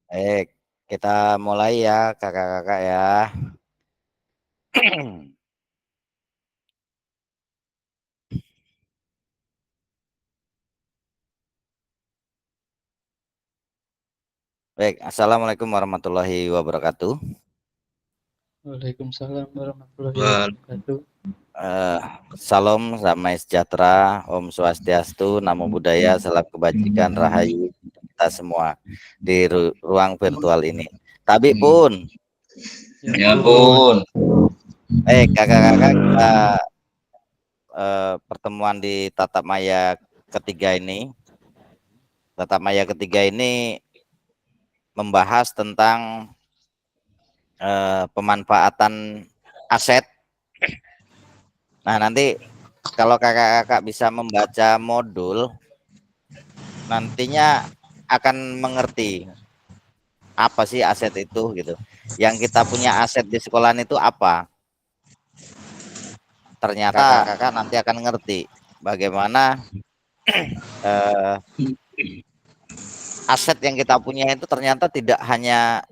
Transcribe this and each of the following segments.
Baik, kita mulai ya kakak-kakak ya. Baik, Assalamualaikum warahmatullahi wabarakatuh. Waalaikumsalam warahmatullahi wabarakatuh. Eh, Salam, damai sejahtera, Om Swastiastu, Namo Buddhaya, salam kebajikan, rahayu kita semua di ruang virtual ini. Tapi pun, Ya pun. baik kakak-kakak kita pertemuan di Tatap Maya ketiga ini. Tatap Maya ketiga ini membahas tentang pemanfaatan aset. Nah, nanti kalau kakak-kakak bisa membaca modul, nantinya akan mengerti apa sih aset itu gitu. Yang kita punya aset di sekolahan itu apa? Ternyata kakak nanti akan ngerti bagaimana aset yang kita punya itu ternyata tidak hanya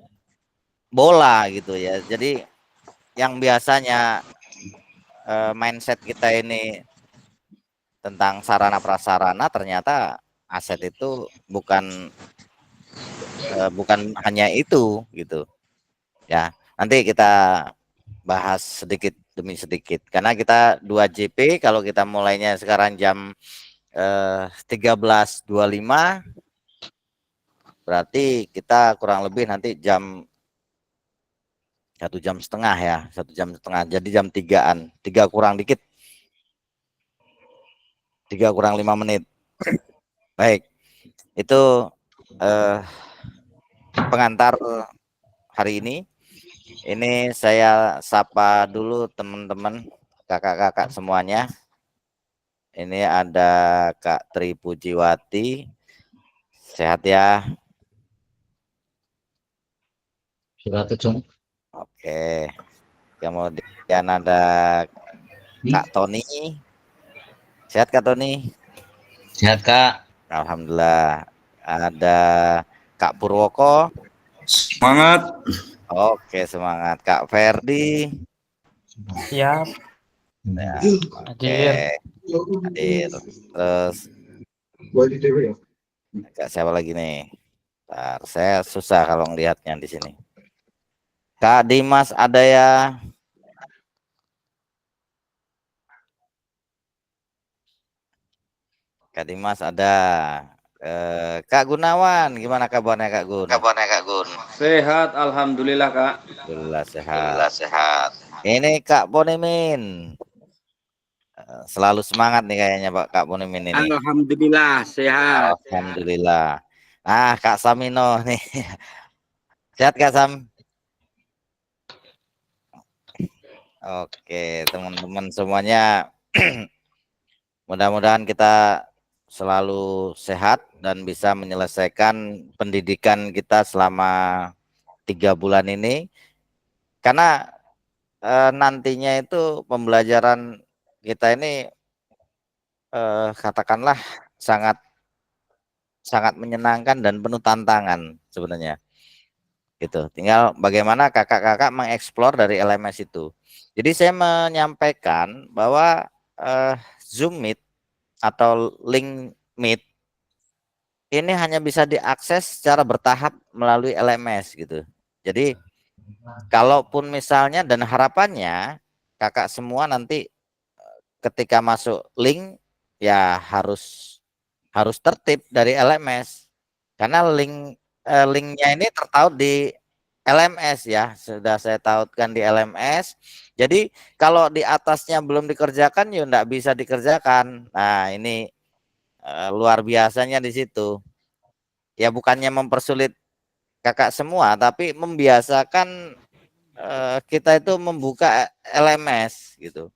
bola gitu ya. Jadi yang biasanya mindset kita ini tentang sarana prasarana, ternyata aset itu bukan hanya itu gitu ya. Nanti kita bahas sedikit demi sedikit karena kita 2 JP. Kalau kita mulainya sekarang jam 13.25, berarti kita kurang lebih nanti jam 1,5 jam ya, 1,5 jam, jadi jam 3-an, 3 kurang dikit, 3 kurang 5 menit. Baik, itu pengantar hari ini. Ini saya sapa dulu teman-teman, kakak-kakak semuanya. Ini ada Kak Tri Pujiwati, sehat ya? Sehat Cung. Oke. Kemudian ada Kak Tony, sehat Kak Tony? Sehat Kak. Alhamdulillah. Ada Kak Purwoko. Semangat. Oke, semangat. Kak Ferdi. Siap. Ya, oke. Hadir. Terus Kak siapa lagi nih? Bentar, saya susah kalau ngelihatnya di sini. Kak Dimas ada ya? Kak Dimas ada. Kak Gunawan, gimana kabarnya Kak Gun? Sehat, alhamdulillah Kak. Alhamdulillah sehat. Ini Kak Bonimin. Selalu semangat nih kayaknya Pak Kak Bonimin ini. Alhamdulillah sehat. Alhamdulillah. Nah, Kak Samino nih. Sehat Kak Sam? Oke, teman-teman semuanya. Mudah-mudahan kita selalu sehat dan bisa menyelesaikan pendidikan kita selama 3 bulan ini. Karena nantinya itu pembelajaran kita ini katakanlah sangat menyenangkan dan penuh tantangan sebenarnya. Gitu. Tinggal bagaimana kakak-kakak mengeksplor dari LMS itu. Jadi saya menyampaikan bahwa Zoom Meet atau link Meet ini hanya bisa diakses secara bertahap melalui LMS gitu. Jadi kalaupun misalnya, dan harapannya kakak semua nanti ketika masuk link ya harus tertib dari LMS karena linknya ini tertaut di LMS ya, sudah saya tautkan di LMS. Jadi kalau di atasnya belum dikerjakan ya enggak bisa dikerjakan. Nah, ini luar biasanya di situ. Ya bukannya mempersulit kakak semua, tapi membiasakan kita itu membuka LMS gitu.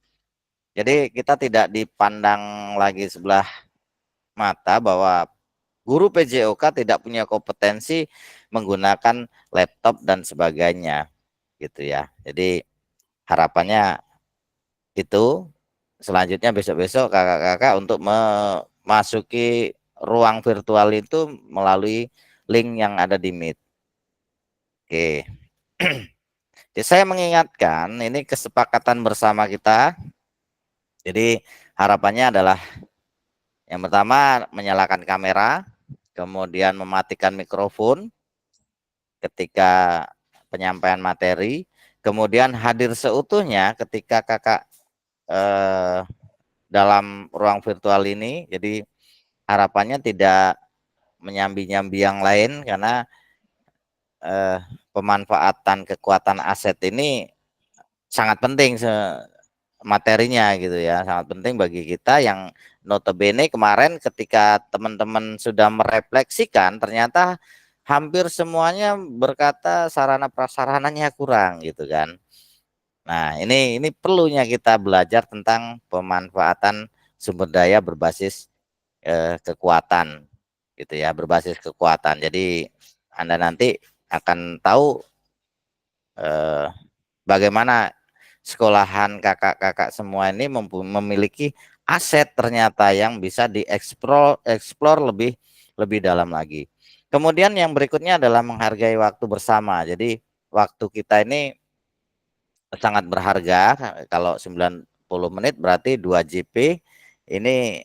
Jadi kita tidak dipandang lagi sebelah mata bahwa guru PJOK tidak punya kompetensi menggunakan laptop dan sebagainya gitu ya. Jadi harapannya itu selanjutnya besok-besok kakak-kakak untuk memasuki ruang virtual itu melalui link yang ada di Meet Oke. Jadi saya mengingatkan ini kesepakatan bersama kita. Jadi harapannya adalah yang pertama menyalakan kamera, kemudian mematikan mikrofon ketika penyampaian materi, kemudian hadir seutuhnya ketika kakak dalam ruang virtual ini. Jadi harapannya tidak menyambi-nyambi yang lain, karena pemanfaatan kekuatan aset ini sangat penting materinya gitu ya, sangat penting bagi kita yang notabene kemarin ketika teman-teman sudah merefleksikan ternyata hampir semuanya berkata sarana prasarananya kurang gitu kan. Nah, ini perlunya kita belajar tentang pemanfaatan sumber daya berbasis kekuatan gitu ya, berbasis kekuatan. Jadi Anda nanti akan tahu bagaimana sekolahan kakak-kakak semua ini memiliki aset ternyata yang bisa dieksplor lebih dalam lagi. Kemudian yang berikutnya adalah menghargai waktu bersama. Jadi waktu kita ini sangat berharga. Kalau 90 menit berarti 2 JP. Ini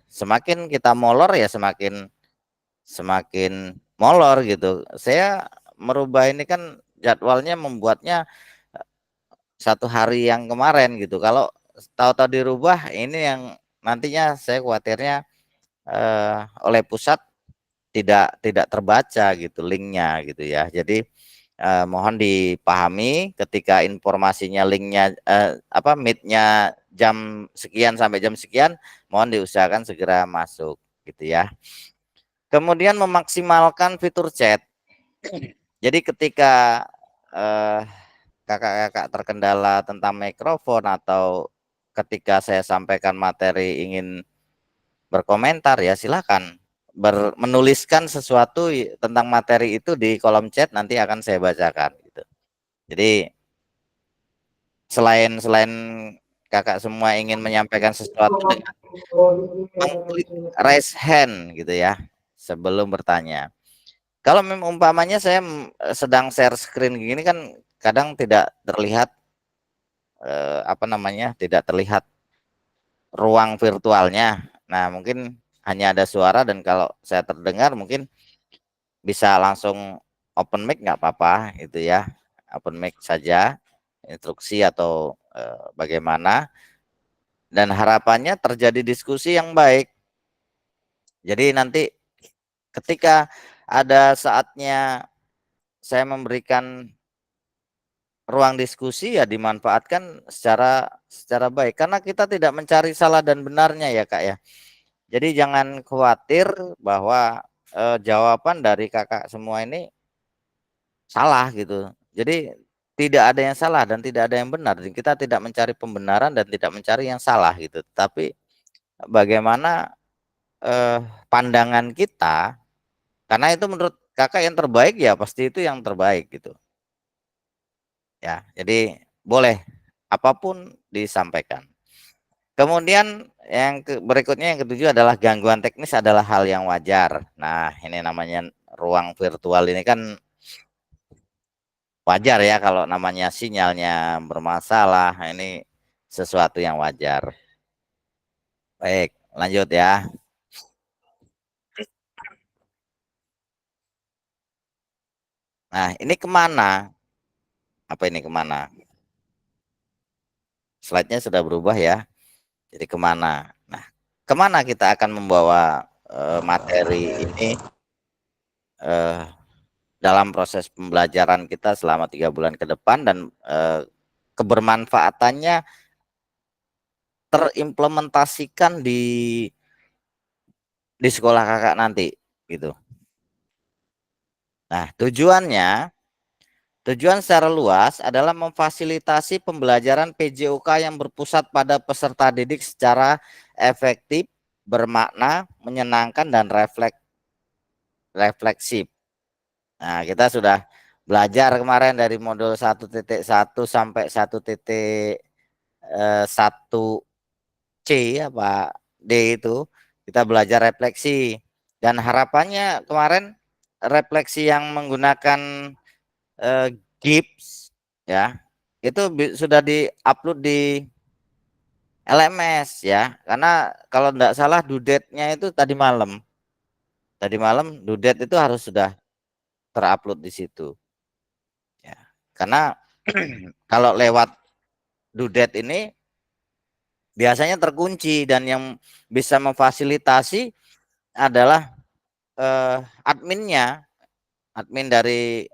semakin kita molor ya semakin molor gitu. Saya merubah ini kan jadwalnya, membuatnya 1 hari yang kemarin gitu. Kalau tahu-tahu dirubah, ini yang nantinya saya khawatirnya oleh pusat tidak terbaca gitu linknya gitu ya. Jadi mohon dipahami ketika informasinya linknya meetnya jam sekian sampai jam sekian, mohon diusahakan segera masuk gitu ya. Kemudian memaksimalkan fitur chat. Jadi ketika kakak-kakak terkendala tentang mikrofon atau ketika saya sampaikan materi ingin berkomentar, ya silakan menuliskan sesuatu tentang materi itu di kolom chat, nanti akan saya bacakan gitu. Jadi selain kakak semua ingin menyampaikan sesuatu dengan mengklik raise hand gitu ya sebelum bertanya. Kalau umpamanya saya sedang share screen gini kan kadang tidak terlihat tidak terlihat ruang virtualnya. Nah, mungkin hanya ada suara, dan kalau saya terdengar mungkin bisa langsung open mic, nggak apa-apa itu ya. Open mic saja, instruksi atau bagaimana, dan harapannya terjadi diskusi yang baik. Jadi nanti ketika ada saatnya saya memberikan ruang diskusi, ya dimanfaatkan secara baik, karena kita tidak mencari salah dan benarnya ya Kak ya. Jadi jangan khawatir bahwa jawaban dari kakak semua ini salah gitu. Jadi tidak ada yang salah dan tidak ada yang benar. Kita tidak mencari pembenaran dan tidak mencari yang salah gitu. Tapi bagaimana pandangan kita, karena itu menurut kakak yang terbaik, ya pasti itu yang terbaik gitu. Ya, jadi boleh apapun disampaikan. Kemudian yang berikutnya, yang ketujuh adalah gangguan teknis adalah hal yang wajar. Nah, ini namanya ruang virtual ini kan wajar ya kalau namanya sinyalnya bermasalah. Ini sesuatu yang wajar. Baik, lanjut ya. Nah, ini kemana? Apa ini kemana? Slide-nya sudah berubah ya. Jadi kemana? Nah, kemana kita akan membawa materi ini dalam proses pembelajaran kita selama 3 bulan ke depan, dan kebermanfaatannya terimplementasikan di sekolah kakak nanti gitu. Nah, tujuan secara luas adalah memfasilitasi pembelajaran PJOK yang berpusat pada peserta didik secara efektif, bermakna, menyenangkan, dan refleksif. Nah, kita sudah belajar kemarin dari modul 1.1 sampai 1.1C ya Pak D, itu kita belajar refleksi, dan harapannya kemarin refleksi yang menggunakan GIPS ya, itu sudah di-upload di LMS ya, karena kalau tidak salah due date-nya itu tadi malam. Tadi malam due date itu harus sudah terupload di situ. Ya. Karena kalau lewat due date ini biasanya terkunci, dan yang bisa memfasilitasi adalah adminnya. Admin dari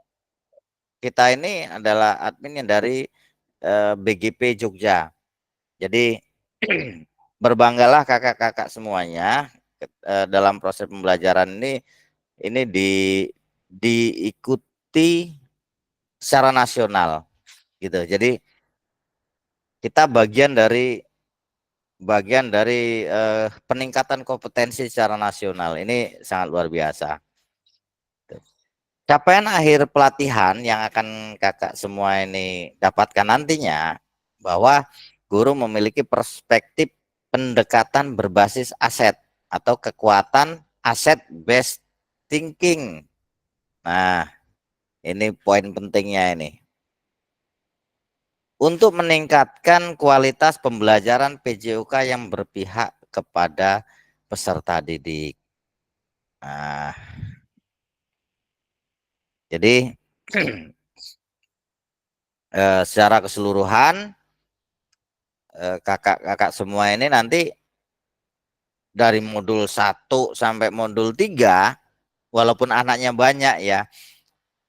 kita ini adalah admin yang dari BGP Jogja. Jadi berbanggalah kakak-kakak semuanya dalam proses pembelajaran ini diikuti secara nasional gitu. Jadi kita bagian dari peningkatan kompetensi secara nasional. Ini sangat luar biasa. Capaian akhir pelatihan yang akan kakak semua ini dapatkan nantinya, bahwa guru memiliki perspektif pendekatan berbasis aset atau kekuatan aset based thinking. Nah, ini poin pentingnya ini. Untuk meningkatkan kualitas pembelajaran PJOK yang berpihak kepada peserta didik. Nah, jadi secara keseluruhan kakak-kakak semua ini nanti dari modul 1 sampai modul 3, walaupun anaknya banyak ya.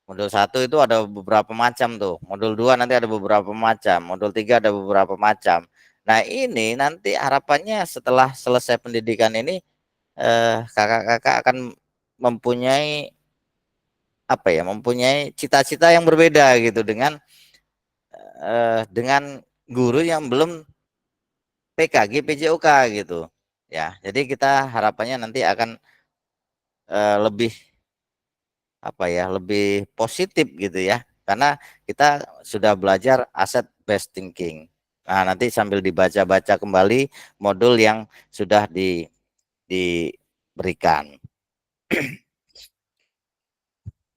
Modul 1 itu ada beberapa macam tuh. Modul 2 nanti ada beberapa macam. Modul 3 ada beberapa macam. Nah, ini nanti harapannya setelah selesai pendidikan ini kakak-kakak akan mempunyai apa ya? Mempunyai cita-cita yang berbeda gitu dengan guru yang belum PKG PJOK gitu. Ya, jadi kita harapannya nanti akan lebih apa ya, lebih positif gitu ya, karena kita sudah belajar aset based thinking. Nah, nanti sambil dibaca-baca kembali modul yang sudah diberikan.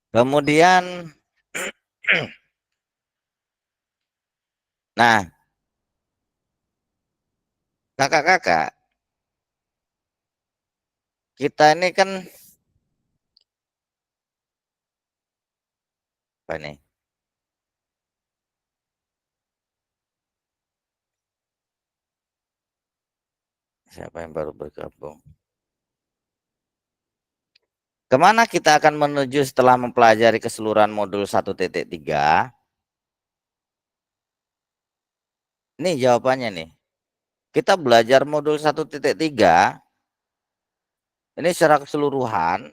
Kemudian nah, kakak-kakak, kita ini kan apa nih? Siapa yang baru bergabung? Kemana kita akan menuju setelah mempelajari keseluruhan modul 1.3? Ini jawabannya nih. Kita belajar modul 1.3 ini secara keseluruhan,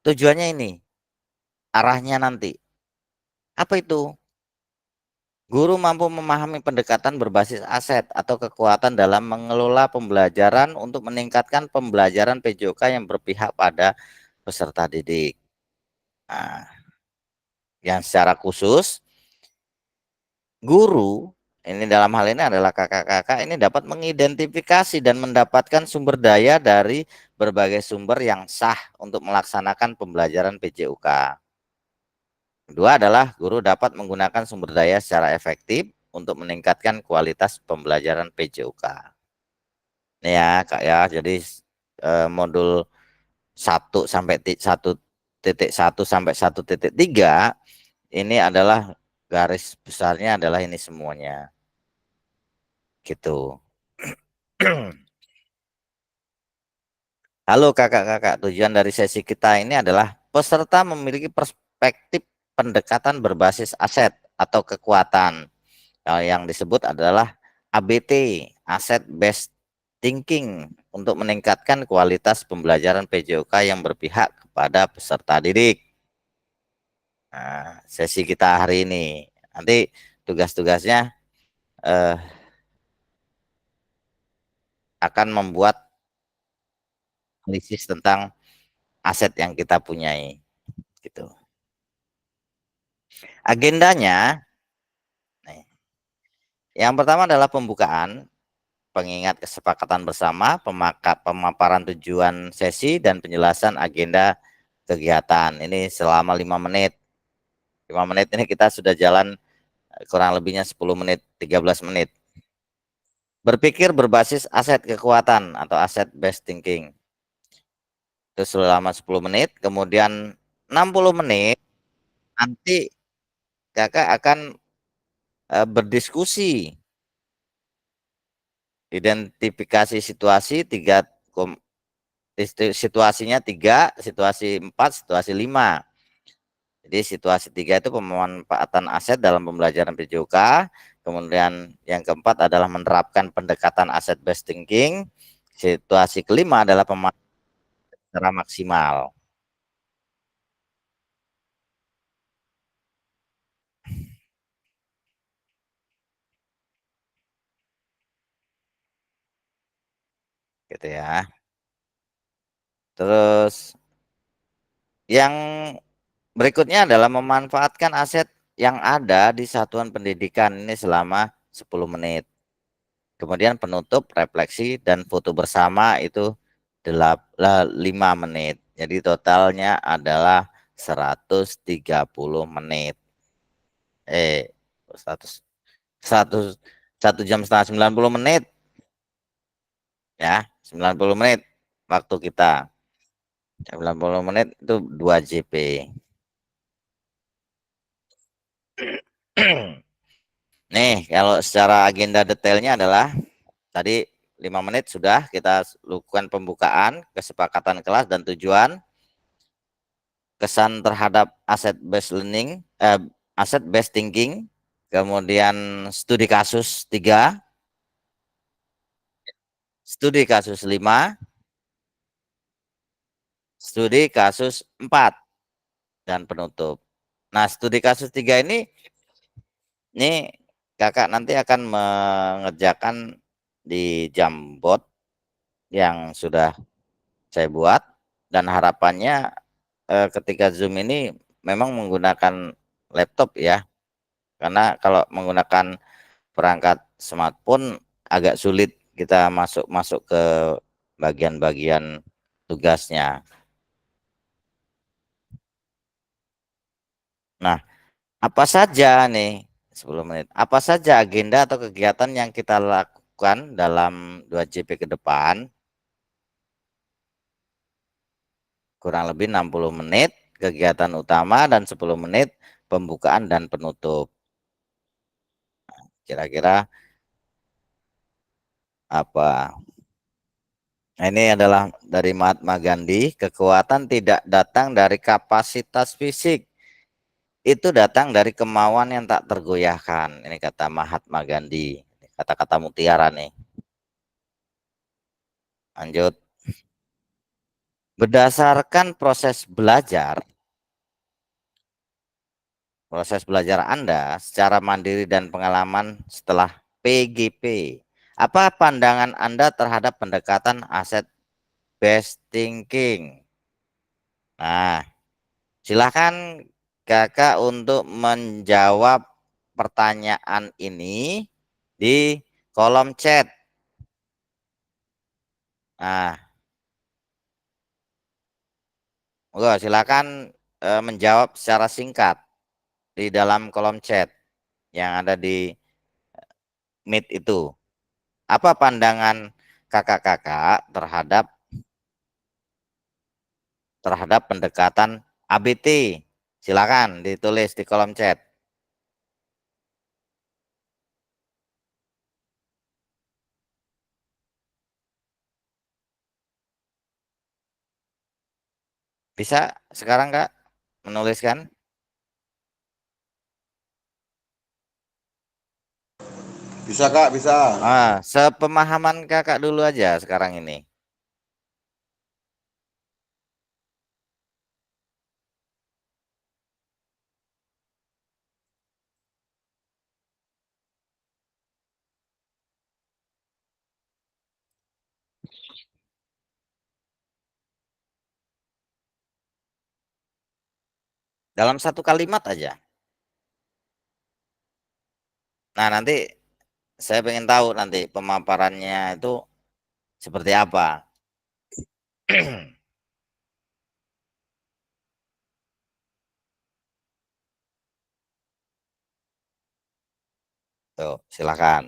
tujuannya ini, arahnya nanti. Apa itu? Guru mampu memahami pendekatan berbasis aset atau kekuatan dalam mengelola pembelajaran untuk meningkatkan pembelajaran PJOK yang berpihak pada peserta didik. Nah, yang secara khusus, guru ini dalam hal ini adalah kakak-kakak ini dapat mengidentifikasi dan mendapatkan sumber daya dari berbagai sumber yang sah untuk melaksanakan pembelajaran PJOK. Kedua adalah guru dapat menggunakan sumber daya secara efektif untuk meningkatkan kualitas pembelajaran PJOK. Ini ya Kak ya, jadi modul 1 sampai 1.3 ini adalah garis besarnya adalah ini semuanya. Gitu. Halo kakak-kakak, tujuan dari sesi kita ini adalah peserta memiliki perspektif pendekatan berbasis aset atau kekuatan. Yang disebut adalah ABT, Asset Based Thinking, untuk meningkatkan kualitas pembelajaran PJOK yang berpihak kepada peserta didik. Nah, sesi kita hari ini, nanti tugas-tugasnya akan membuat analisis tentang aset yang kita punyai. Gitu. Agendanya, nih, yang pertama adalah pembukaan. pengingat kesepakatan bersama, pemaparan tujuan sesi, dan penjelasan agenda kegiatan. Ini selama 5 menit. 5 menit ini kita sudah jalan kurang lebihnya 10 menit, 13 menit. Berpikir berbasis aset kekuatan atau aset based thinking. Itu selama 10 menit, kemudian 60 menit nanti kakak akan berdiskusi. Identifikasi situasi situasinya 3, situasi 4, situasi 5. Jadi situasi 3 itu pemanfaatan aset dalam pembelajaran PJOK. Kemudian yang keempat adalah menerapkan pendekatan aset based thinking. Situasi kelima adalah pemanfaatan secara maksimal. Gitu ya. Terus yang berikutnya adalah memanfaatkan aset yang ada di satuan pendidikan ini selama 10 menit. Kemudian penutup, refleksi, dan foto bersama itu 5 menit. Jadi totalnya adalah 130 menit. 100 1 1 jam setengah 90 menit ya, 90 menit waktu kita. 90 menit itu 2 JP. Nih, kalau secara agenda detailnya adalah tadi 5 menit sudah kita lakukan pembukaan, kesepakatan kelas dan tujuan, kesan terhadap aset based learning, aset based thinking, kemudian studi kasus 3, studi kasus 5, studi kasus 4, dan penutup. Nah, studi kasus 3 ini kakak nanti akan mengerjakan di Jamboard yang sudah saya buat, dan harapannya ketika Zoom ini memang menggunakan laptop ya, karena kalau menggunakan perangkat smartphone agak sulit kita masuk ke bagian-bagian tugasnya. Nah, apa saja nih 10 menit? Apa saja agenda atau kegiatan yang kita lakukan dalam 2JP ke depan? Kurang lebih 60 menit kegiatan utama dan 10 menit pembukaan dan penutup. Kira-kira apa? Nah, ini adalah dari Mahatma Gandhi, kekuatan tidak datang dari kapasitas fisik, itu datang dari kemauan yang tak tergoyahkan. Ini kata Mahatma Gandhi, kata-kata mutiara nih. Lanjut. Berdasarkan proses belajar Anda secara mandiri dan pengalaman setelah PGP, apa pandangan Anda terhadap pendekatan aset based thinking? Nah, silakan kakak untuk menjawab pertanyaan ini di kolom chat. Nah, silakan menjawab secara singkat di dalam kolom chat yang ada di Meet itu. Apa pandangan kakak-kakak terhadap pendekatan ABT? Silakan ditulis di kolom chat. Bisa sekarang Kak menuliskan? Bisa Kak, bisa. Sepemahaman kakak dulu aja sekarang ini. Dalam satu kalimat aja. Nah, nanti saya pengen tahu nanti pemaparannya itu seperti apa. Tuh, silakan.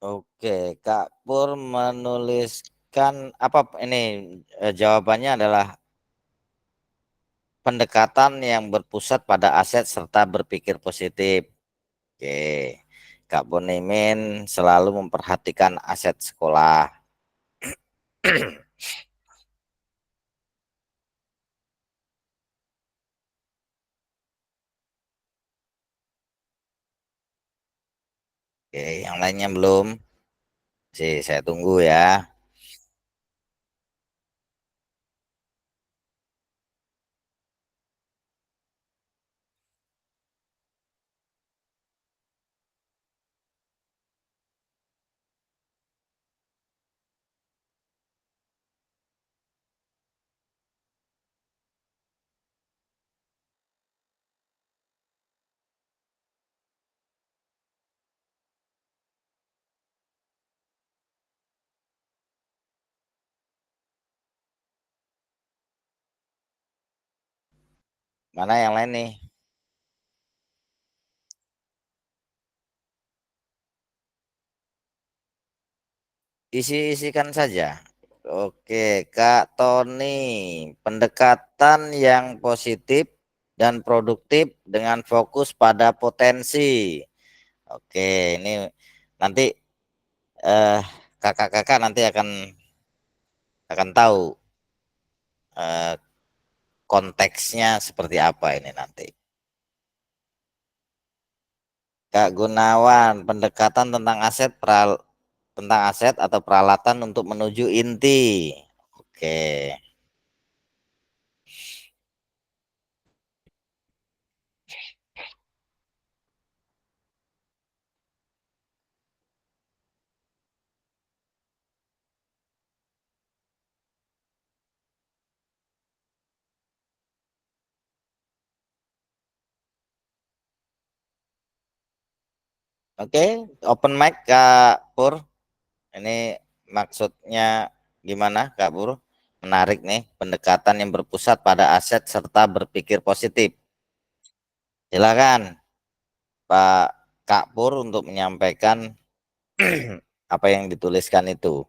Oke, Kak Pur menuliskan apa ini, jawabannya adalah pendekatan yang berpusat pada aset serta berpikir positif. Oke, Kak Bonimin selalu memperhatikan aset sekolah. Oke, yang lainnya belum. Sih, saya tunggu ya. Mana yang lain nih? Isi-isikan saja. Oke, Kak Tony, pendekatan yang positif dan produktif dengan fokus pada potensi. Oke, ini nanti eh, kakak-kakak nanti akan tahu eh, konteksnya seperti apa ini nanti. Kak Gunawan, pendekatan tentang aset atau peralatan untuk menuju inti. Oke. Oke, open mic Kak Pur. Ini maksudnya gimana Kak Pur? Menarik nih, pendekatan yang berpusat pada aset serta berpikir positif. Silakan Pak Kak Pur untuk menyampaikan apa yang dituliskan itu.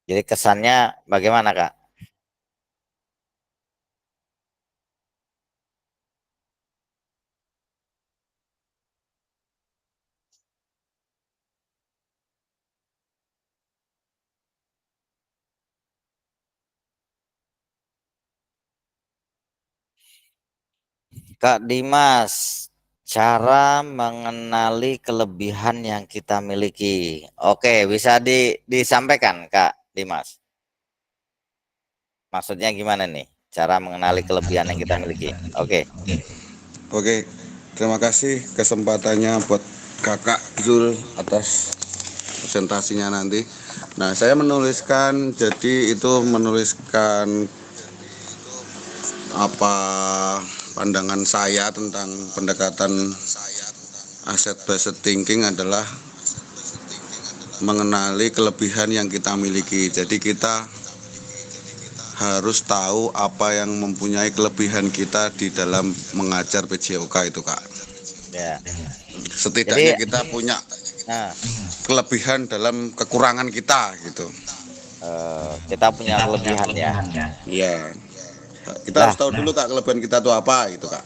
Jadi kesannya bagaimana Kak? Kak Dimas, Cara mengenali kelebihan yang kita miliki. Oke, bisa disampaikan Kak Dimas. Maksudnya gimana nih? Cara mengenali kelebihan yang kita miliki. Oke. Oke, terima kasih kesempatannya buat Kakak Zul atas presentasinya nanti. Nah, saya menuliskan, jadi itu menuliskan apa pandangan saya tentang pendekatan asset based thinking adalah mengenali kelebihan yang kita miliki. Jadi kita harus tahu apa yang mempunyai kelebihan kita di dalam mengajar PJOK itu, Kak. Ya. Setidaknya Jadi, kita punya nah, kelebihan dalam kekurangan kita gitu. kita punya kelebihan ya. Iya. Kita Lah, harus tahu dulu Kak kelebihan kita itu apa gitu, Kak.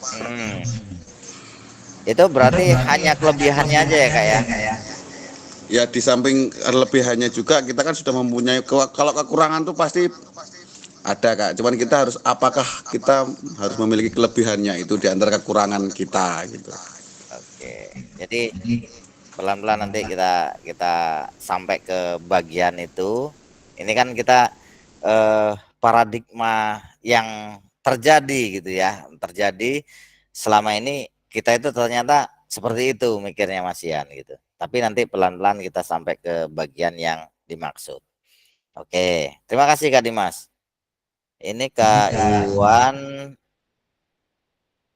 itu berarti hanya kelebihannya aja ya Kak ya. Ya di samping kelebihannya juga kita kan sudah mempunyai, kalau kekurangan tuh pasti ada Kak. Cuman kita harus, apakah kita harus memiliki kelebihannya itu di antara kekurangan kita gitu. Oke. Jadi pelan-pelan nanti kita sampai ke bagian itu. Ini kan kita paradigma yang terjadi gitu ya, terjadi selama ini kita itu ternyata seperti itu mikirnya Mas Ian gitu. Tapi nanti pelan-pelan kita sampai ke bagian yang dimaksud. Oke, terima kasih Kak Dimas. Ini Kak Iwan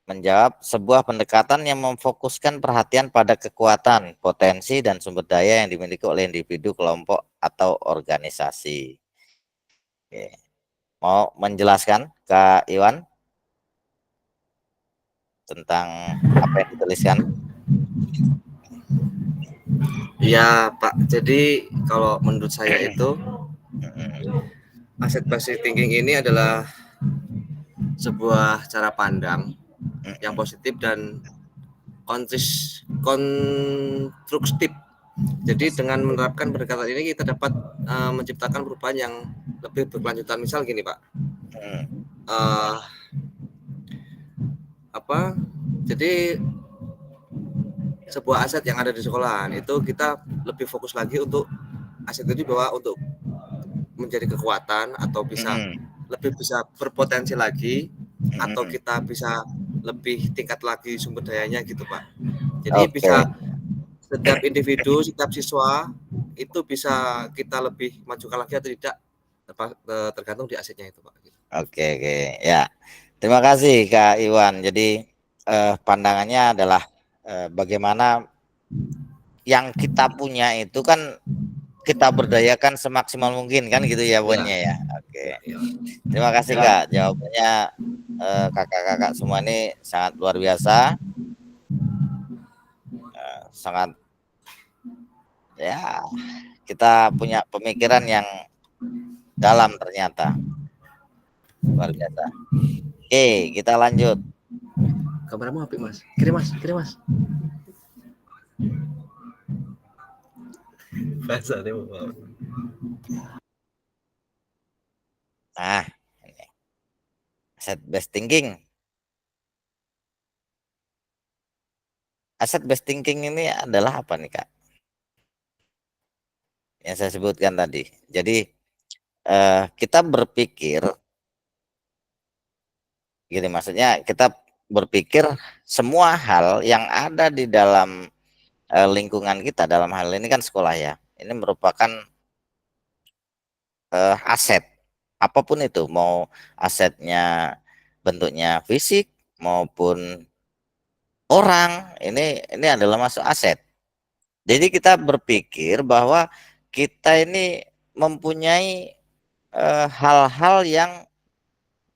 menjawab, sebuah pendekatan yang memfokuskan perhatian pada kekuatan, potensi, dan sumber daya yang dimiliki oleh individu, kelompok, atau organisasi. Oke. Mau menjelaskan Kak Iwan tentang apa yang dituliskan? Ya Pak, jadi kalau menurut saya itu asset based thinking ini adalah sebuah cara pandang yang positif dan konstruktif. Jadi dengan menerapkan pendekatan ini kita dapat menciptakan perubahan yang lebih berkelanjutan. Misal gini Pak, jadi sebuah aset yang ada di sekolahan itu kita lebih fokus lagi untuk aset itu bahwa untuk menjadi kekuatan atau lebih bisa berpotensi lagi, atau kita bisa lebih tingkat lagi sumber dayanya gitu Pak. Jadi bisa setiap individu, setiap siswa itu bisa kita lebih majukan lagi atau tidak, tergantung di asetnya itu Pak. Oke ya, terima kasih Kak Iwan. Jadi pandangannya adalah bagaimana yang kita punya itu kan kita berdayakan semaksimal mungkin kan gitu ya poinnya ya. Oke. Terima kasih Kak, jawabannya kakak-kakak semua ini sangat luar biasa. Sangat ya, kita punya pemikiran yang dalam ternyata. Luar biasa. Oke, kita lanjut. Kameramu HP Mas. Kirim Mas. Bahasa deh. Nah, ini. Asset based thinking. Asset based thinking ini adalah apa nih Kak? Yang saya sebutkan tadi. Jadi kita berpikir gini, maksudnya kita berpikir semua hal yang ada di dalam lingkungan kita, dalam hal ini kan sekolah ya, ini merupakan aset apapun itu, mau asetnya bentuknya fisik maupun orang, ini adalah masuk aset. Jadi kita berpikir bahwa kita ini mempunyai hal-hal yang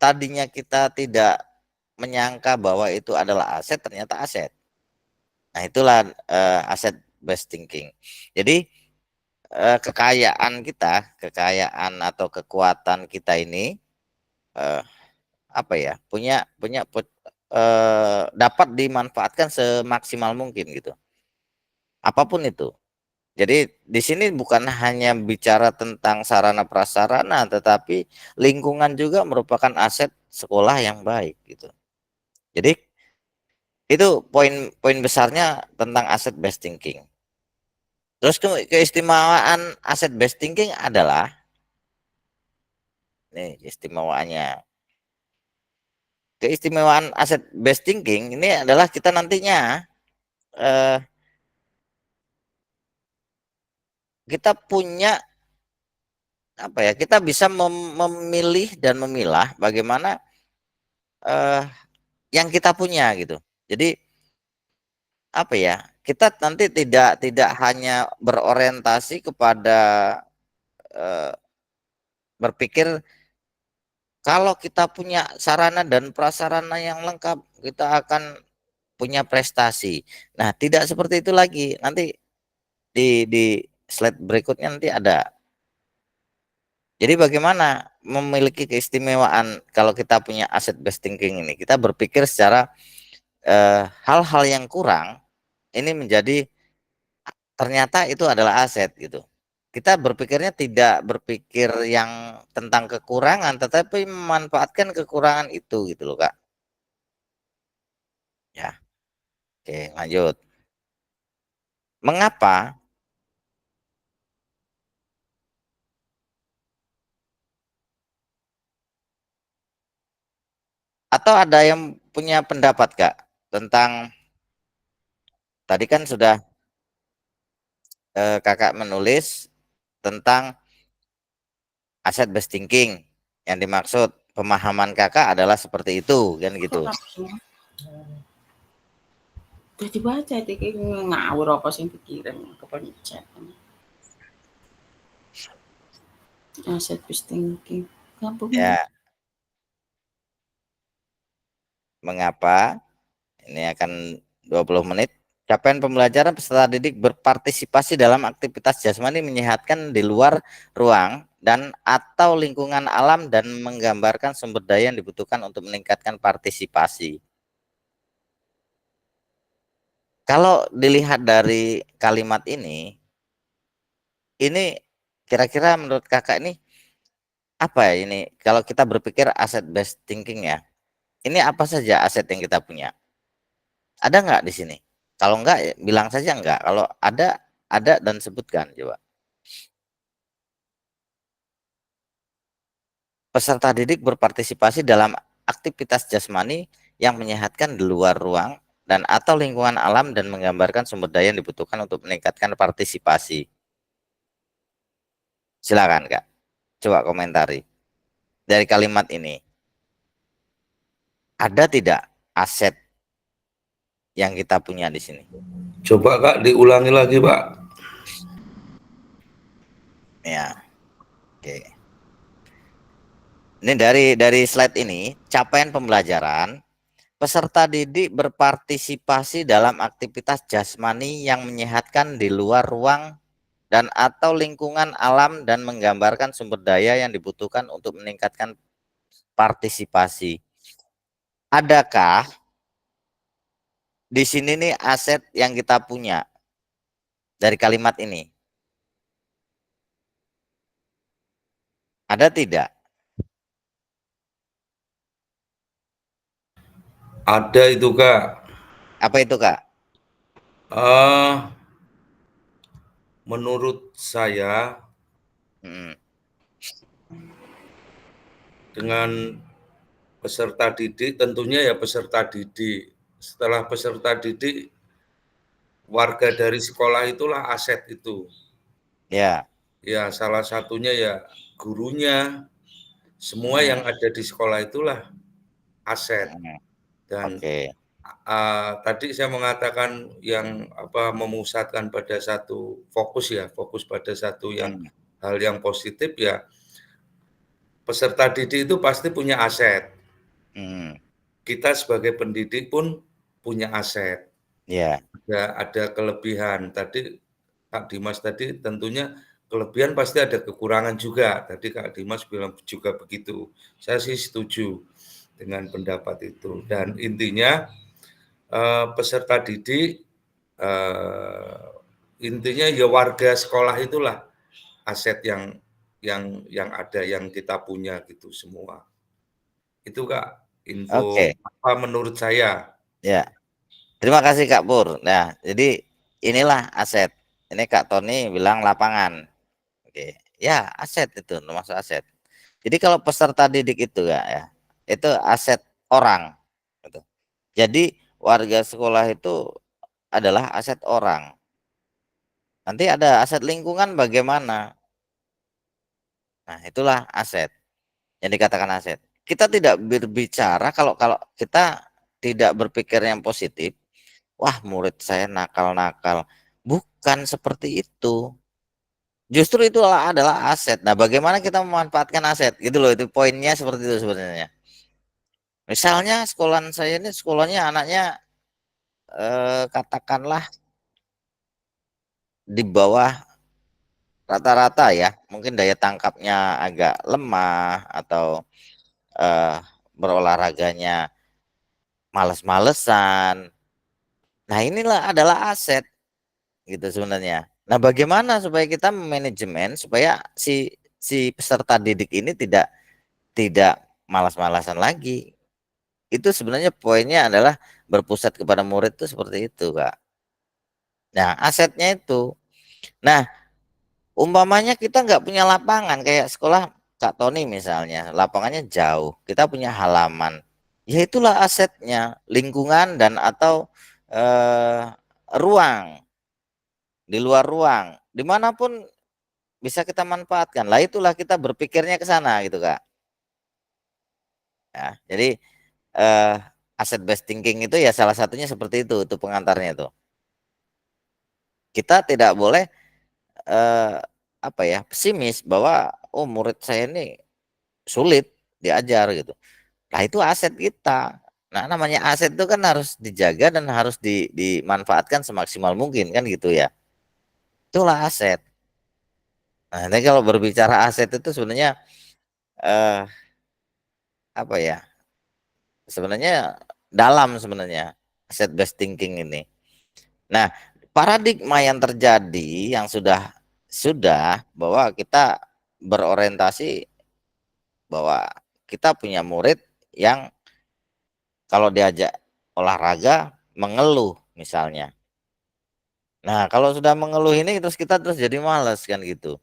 tadinya kita tidak menyangka bahwa itu adalah aset, ternyata aset. Nah, itulah aset based thinking. Jadi kekayaan atau kekuatan kita ini dapat dimanfaatkan semaksimal mungkin gitu. Apapun itu. Jadi di sini bukan hanya bicara tentang sarana prasarana, tetapi lingkungan juga merupakan aset sekolah yang baik gitu. Jadi Itu poin besarnya tentang asset based thinking. Terus keistimewaan asset based thinking adalah nih istimewaannya. Keistimewaan asset based thinking ini adalah kita nantinya kita punya apa ya? Kita bisa memilih dan memilah bagaimana yang kita punya gitu. Jadi apa ya? Kita nanti tidak hanya berorientasi kepada berpikir kalau kita punya sarana dan prasarana yang lengkap, kita akan punya prestasi. Nah, tidak seperti itu lagi. Nanti di slide berikutnya nanti ada. Jadi bagaimana memiliki keistimewaan kalau kita punya asset based thinking ini? Kita berpikir secara hal-hal yang kurang ini menjadi ternyata itu adalah aset gitu. Kita berpikirnya tidak berpikir yang tentang kekurangan, tetapi memanfaatkan kekurangan itu gitu loh Kak. Ya, oke lanjut. Mengapa? Atau ada yang punya pendapat Kak tentang tadi kan sudah Kakak menulis tentang asset based thinking yang dimaksud pemahaman Kakak adalah seperti itu kan gitu. Udah dibaca iki ngawur apa sing pikiran kepencet. Asset based thinking. Gampang. Ya. Mengapa? Ini akan 20 menit. Capaian pembelajaran peserta didik berpartisipasi dalam aktivitas jasmani menyehatkan di luar ruang dan atau lingkungan alam dan menggambarkan sumber daya yang dibutuhkan untuk meningkatkan partisipasi. Kalau dilihat dari kalimat ini kira-kira menurut Kakak ini apa ya ini? Kalau kita berpikir asset based thinking ya, ini apa saja aset yang kita punya? Ada nggak di sini? Kalau enggak, bilang saja enggak. Kalau ada dan sebutkan coba. Peserta didik berpartisipasi dalam aktivitas jasmani yang menyehatkan di luar ruang dan atau lingkungan alam dan menggambarkan sumber daya yang dibutuhkan untuk meningkatkan partisipasi. Silakan Kak, coba komentari dari kalimat ini. Ada tidak aset yang kita punya di sini? Coba Kak diulangi lagi Pak. Ya, oke. Ini dari slide ini, capaian pembelajaran, peserta didik berpartisipasi dalam aktivitas jasmani yang menyehatkan di luar ruang dan atau lingkungan alam dan menggambarkan sumber daya yang dibutuhkan untuk meningkatkan partisipasi. Adakah di sini nih aset yang kita punya dari kalimat ini? Ada tidak? Ada itu Kak. Apa itu Kak? Menurut saya dengan peserta didik tentunya ya peserta didik. Setelah peserta didik, warga dari sekolah itulah aset itu. Ya. Ya salah satunya ya gurunya. Semua yang ada di sekolah itulah aset. Dan tadi saya mengatakan yang memusatkan pada satu fokus pada satu yang hal yang positif ya. Peserta didik itu pasti punya aset. Kita sebagai pendidik pun punya aset. Ya. Ada kelebihan. Tadi Kak Dimas tadi tentunya kelebihan pasti ada kekurangan juga. Tadi Kak Dimas bilang juga begitu. Saya sih setuju dengan pendapat itu. Dan intinya peserta didik intinya ya warga sekolah itulah aset yang ada yang kita punya gitu semua. Itu Kak info apa menurut saya. Ya. Terima kasih Kak Pur. Nah, jadi inilah aset. Ini Kak Tony bilang lapangan. Oke, ya aset itu termasuk aset. Jadi kalau peserta didik itu ya, itu aset orang. Gitu. Jadi warga sekolah itu adalah aset orang. Nanti ada aset lingkungan bagaimana? Nah, itulah aset yang dikatakan aset. Kita tidak berbicara kalau kalau kita tidak berpikir yang positif. Wah, murid saya nakal-nakal. Bukan seperti itu. Justru itu adalah aset. Nah, bagaimana kita memanfaatkan aset? Gitu loh, itu poinnya seperti itu sebenarnya. Misalnya sekolahan saya ini sekolahnya anaknya katakanlah di bawah rata-rata ya. Mungkin daya tangkapnya agak lemah atau berolahraganya males-malesan. Nah, inilah adalah aset gitu sebenarnya. Nah, bagaimana supaya kita manajemen supaya si si peserta didik ini tidak malas-malasan lagi. Itu sebenarnya poinnya adalah berpusat kepada murid itu seperti itu, Kak. Nah, asetnya itu. Nah, umpamanya kita nggak punya lapangan kayak sekolah Kak Tony misalnya, lapangannya jauh, kita punya halaman. Ya itulah asetnya, lingkungan dan atau ruang di luar ruang, dimanapun bisa kita manfaatkan. Lah itulah kita berpikirnya ke sana gitu Kak. Ya, jadi asset based thinking itu ya salah satunya seperti itu pengantarnya itu. Kita tidak boleh apa ya pesimis bahwa oh murid saya ini sulit diajar gitu. Nah itu aset kita. Nah namanya aset itu kan harus dijaga dan harus dimanfaatkan semaksimal mungkin kan gitu ya. Itulah aset. Nah ini kalau berbicara aset itu sebenarnya apa ya? Sebenarnya dalam sebenarnya asset based thinking ini. Nah paradigma yang terjadi yang sudah bahwa kita berorientasi bahwa kita punya murid yang kalau diajak olahraga mengeluh misalnya. Nah, kalau sudah mengeluh ini terus kita terus jadi malas kan gitu.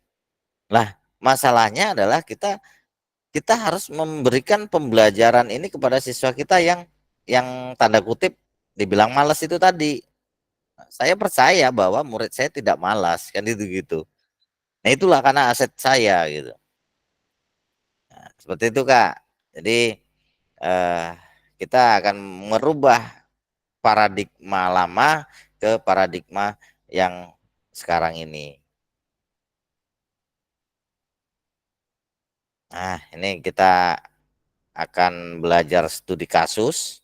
Nah, masalahnya adalah kita harus memberikan pembelajaran ini kepada siswa kita yang tanda kutip dibilang malas itu tadi. Saya percaya bahwa murid saya tidak malas kan itu gitu. Nah, itulah karena aset saya gitu. Nah, seperti itu Kak. Jadi kita akan merubah paradigma lama ke paradigma yang sekarang ini. Nah, ini kita akan belajar studi kasus.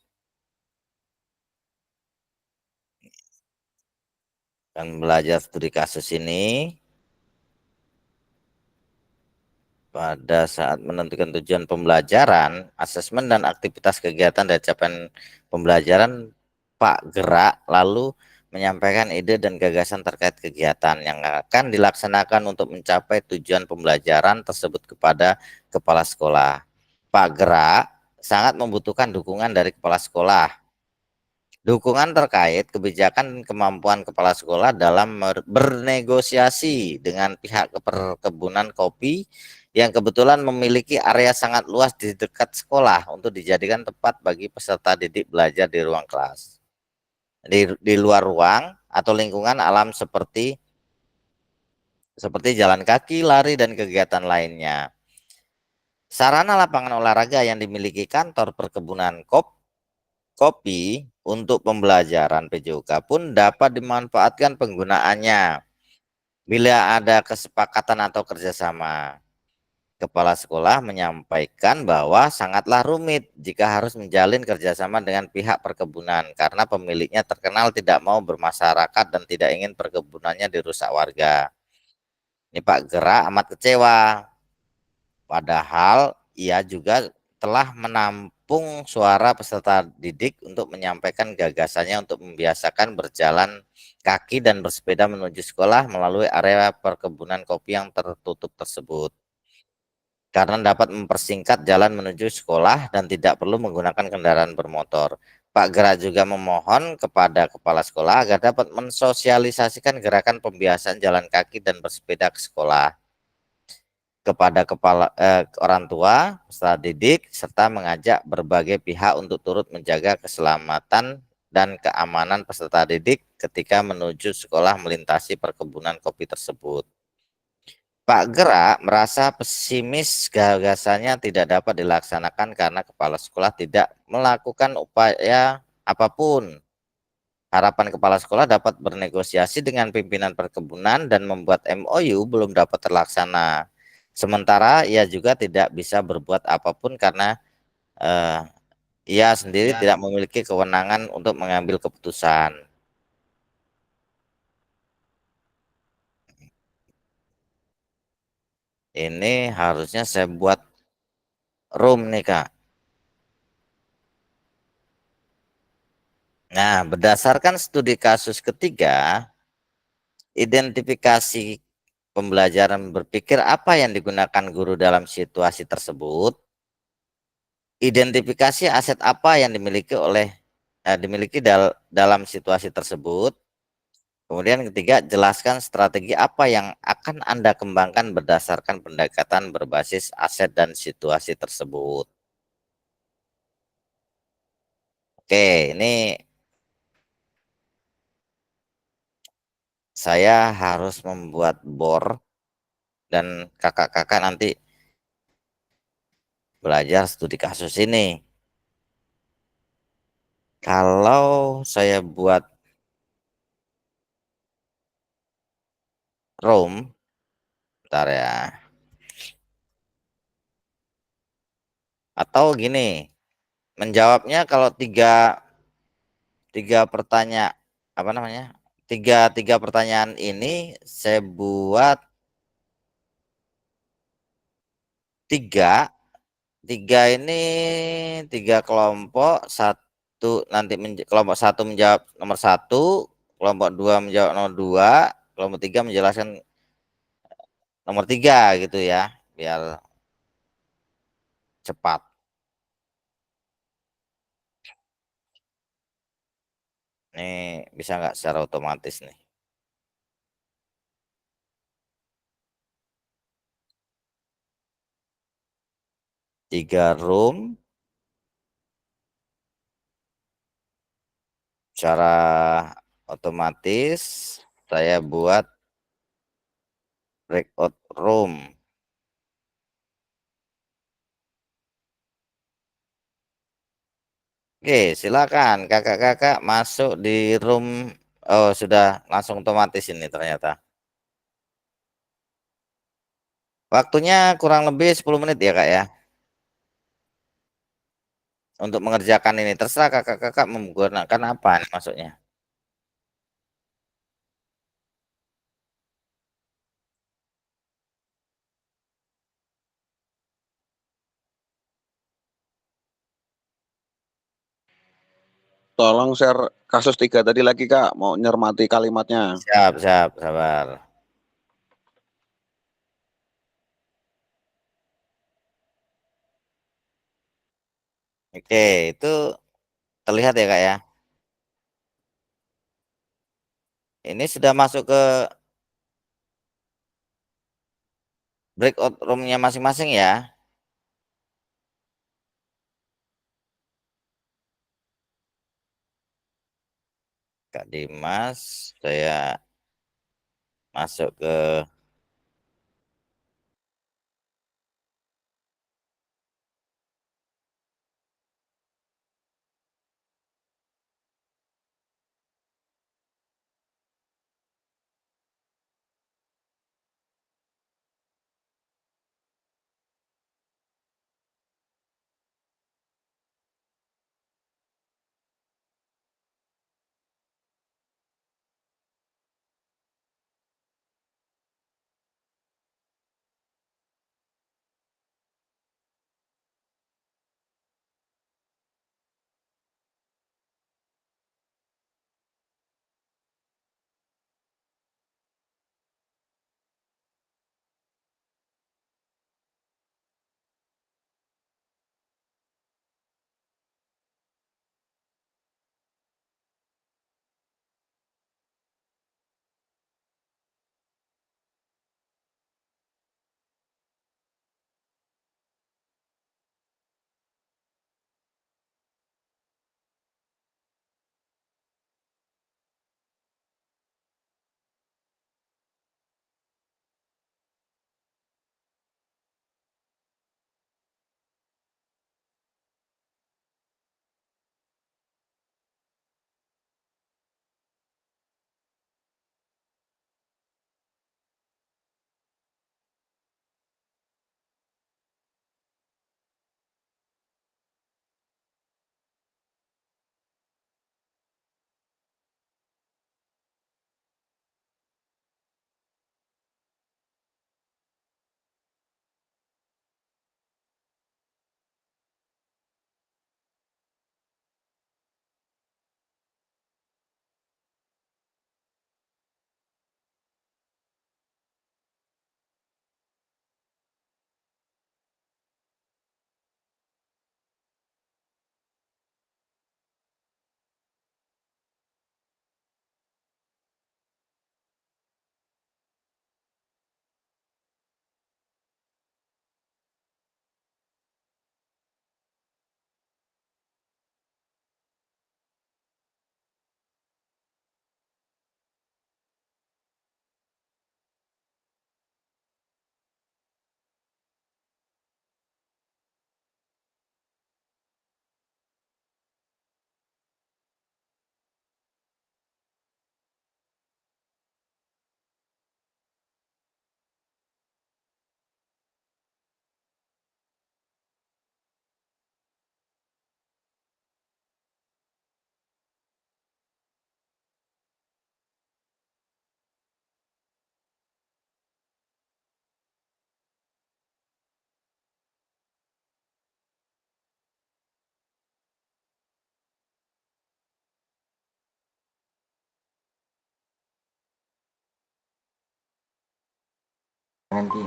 Akan belajar studi kasus ini pada saat menentukan tujuan pembelajaran, asesmen dan aktivitas kegiatan dan capaian pembelajaran, Pak Gerak lalu menyampaikan ide dan gagasan terkait kegiatan yang akan dilaksanakan untuk mencapai tujuan pembelajaran tersebut kepada kepala sekolah. Pak Gerak sangat membutuhkan dukungan dari kepala sekolah. Dukungan terkait kebijakan kemampuan kepala sekolah dalam bernegosiasi dengan pihak perkebunan kopi yang kebetulan memiliki area sangat luas di dekat sekolah untuk dijadikan tempat bagi peserta didik belajar di ruang kelas. Di luar ruang atau lingkungan alam seperti jalan kaki, lari, dan kegiatan lainnya. Sarana lapangan olahraga yang dimiliki kantor perkebunan kopi untuk pembelajaran PJOK pun dapat dimanfaatkan penggunaannya bila ada kesepakatan atau kerjasama. Kepala sekolah menyampaikan bahwa sangatlah rumit jika harus menjalin kerjasama dengan pihak perkebunan karena pemiliknya terkenal tidak mau bermasyarakat dan tidak ingin perkebunannya dirusak warga. Ini Pak Gerak amat kecewa. Padahal ia juga telah menampung suara peserta didik untuk menyampaikan gagasannya untuk membiasakan berjalan kaki dan bersepeda menuju sekolah melalui area perkebunan kopi yang tertutup tersebut. Karena dapat mempersingkat jalan menuju sekolah dan tidak perlu menggunakan kendaraan bermotor. Pak Gera juga memohon kepada kepala sekolah agar dapat mensosialisasikan gerakan pembiasaan jalan kaki dan bersepeda ke sekolah kepada orang tua, peserta didik, serta mengajak berbagai pihak untuk turut menjaga keselamatan dan keamanan peserta didik ketika menuju sekolah melintasi perkebunan kopi tersebut. Pak Gera merasa pesimis gagasannya tidak dapat dilaksanakan karena kepala sekolah tidak melakukan upaya apapun. Harapan kepala sekolah dapat bernegosiasi dengan pimpinan perkebunan dan membuat MOU belum dapat terlaksana. Sementara ia juga tidak bisa berbuat apapun karena ia sendiri tidak memiliki kewenangan untuk mengambil keputusan. Ini harusnya saya buat room nih, Kak. Nah, berdasarkan studi kasus ketiga, identifikasi pembelajaran berpikir apa yang digunakan guru dalam situasi tersebut, identifikasi aset apa yang dimiliki dalam situasi tersebut. Kemudian ketiga, jelaskan strategi apa yang akan Anda kembangkan berdasarkan pendekatan berbasis aset dan situasi tersebut. Oke, ini saya harus membuat bor dan kakak-kakak nanti belajar studi kasus ini. Kalau saya buat room, bentar ya. Atau gini, menjawabnya kalau tiga pertanyaan apa namanya? Tiga pertanyaan ini saya buat tiga ini tiga kelompok, nanti kelompok satu menjawab nomor satu, kelompok dua menjawab nomor dua, kelompok tiga menjelaskan nomor tiga gitu ya, biar cepat. Ini bisa nggak secara otomatis nih? Tiga room secara otomatis saya buat breakout room. Oke, silakan kakak-kakak masuk di room. Oh, sudah langsung otomatis ini ternyata. Waktunya kurang lebih 10 menit ya, Kak ya. Untuk mengerjakan ini terserah kakak-kakak menggunakan apa nih maksudnya. Tolong share kasus 3 tadi lagi Kak, mau nyermati kalimatnya. Siap, siap, sabar. Oke, itu terlihat ya, Kak ya. Ini sudah masuk ke breakout roomnya masing-masing ya. Kak Dimas, saya masuk ke Nanti.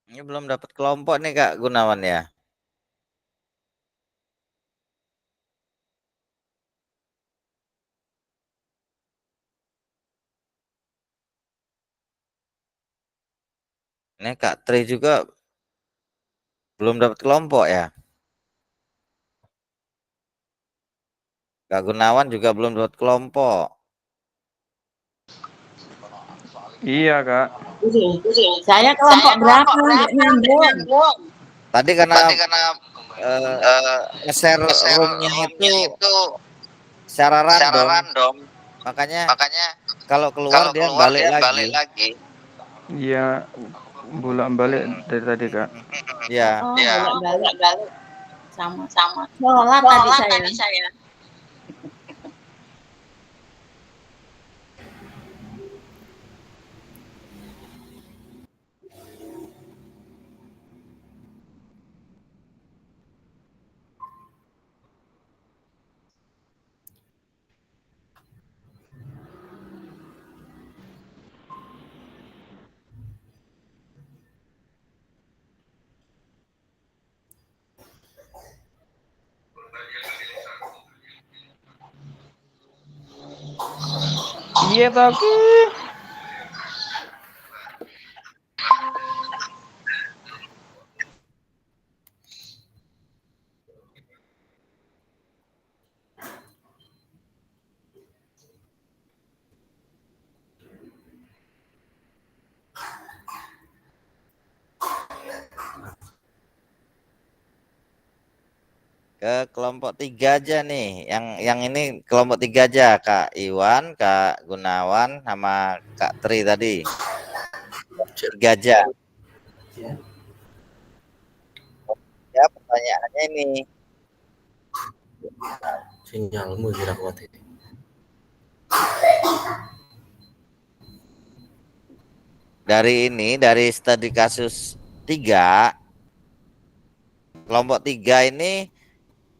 Ini belum dapat kelompok nih Kak Gunawan ya. Ini Kak Tri juga belum dapat kelompok ya. Kak Gunawan juga belum dapat kelompok. Iya, Kak. Saya kelompok berapa? Nggak nyambung. Tadi karena share roomnya itu secara random. Makanya kalau keluar dia balik lagi. Iya, bolak-balik dari tadi, Kak. Ya. Oh, bolak-balik. Sama. Sholat tadi saya. Iya, tapi ke kelompok 3 aja nih. Yang ini kelompok 3 aja, Kak Iwan, Kak Gunawan, sama Kak Tri tadi. 3 aja. Ya, pertanyaannya ini. Sinyalmu kira kuat ini. Dari studi kasus 3, kelompok 3 ini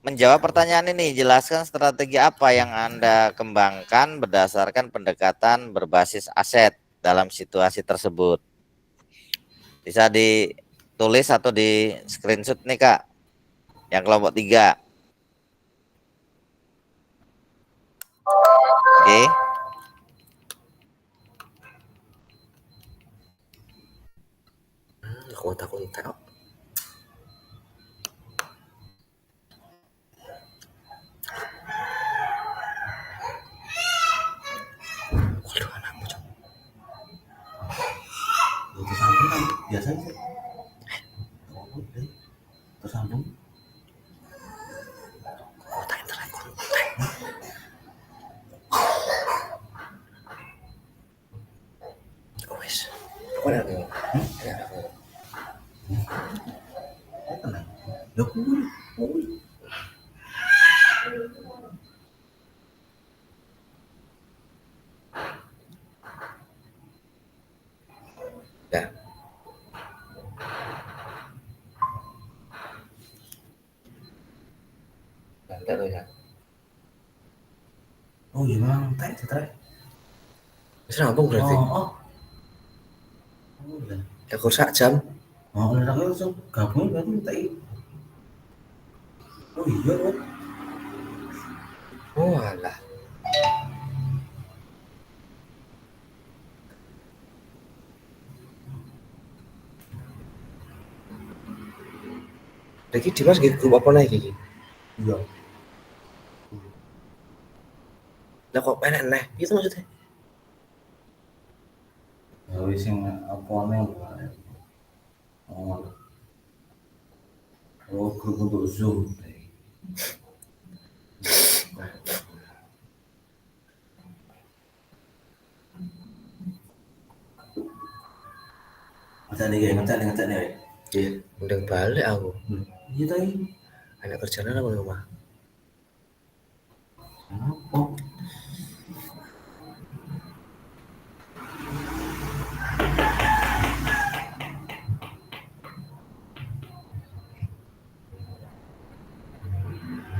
menjawab pertanyaan ini. Jelaskan strategi apa yang Anda kembangkan berdasarkan pendekatan berbasis aset dalam situasi tersebut. Bisa ditulis atau di screenshot nih, Kak. Yang kelompok 3. Oke. Aku takut tak. Waduh, anakmu cok. Tersambung kan biasa aja. Tersambung. Kuota internet ku. Oh wis. Aku ada nih. Ya aku. Tenang. Loh, Ya. Nanti tuh ya. oh iya memang tak cetrek. Wis rampung berarti. Oh iya. Ya kur sak jam. Oh udah langsung gabung berarti tak. Oh iya kan. Oh alah. Lagi Dimas nggih grup apa nih iki? Iya. Lah kok enak nih? Itu maksudnya. Ya wis sing apa nih. Oh, grup untuk Zoom. Ngecat nih. Iya, undang balik aku. Iya tadi. Anak kerjaan apa di rumah? Kenapa?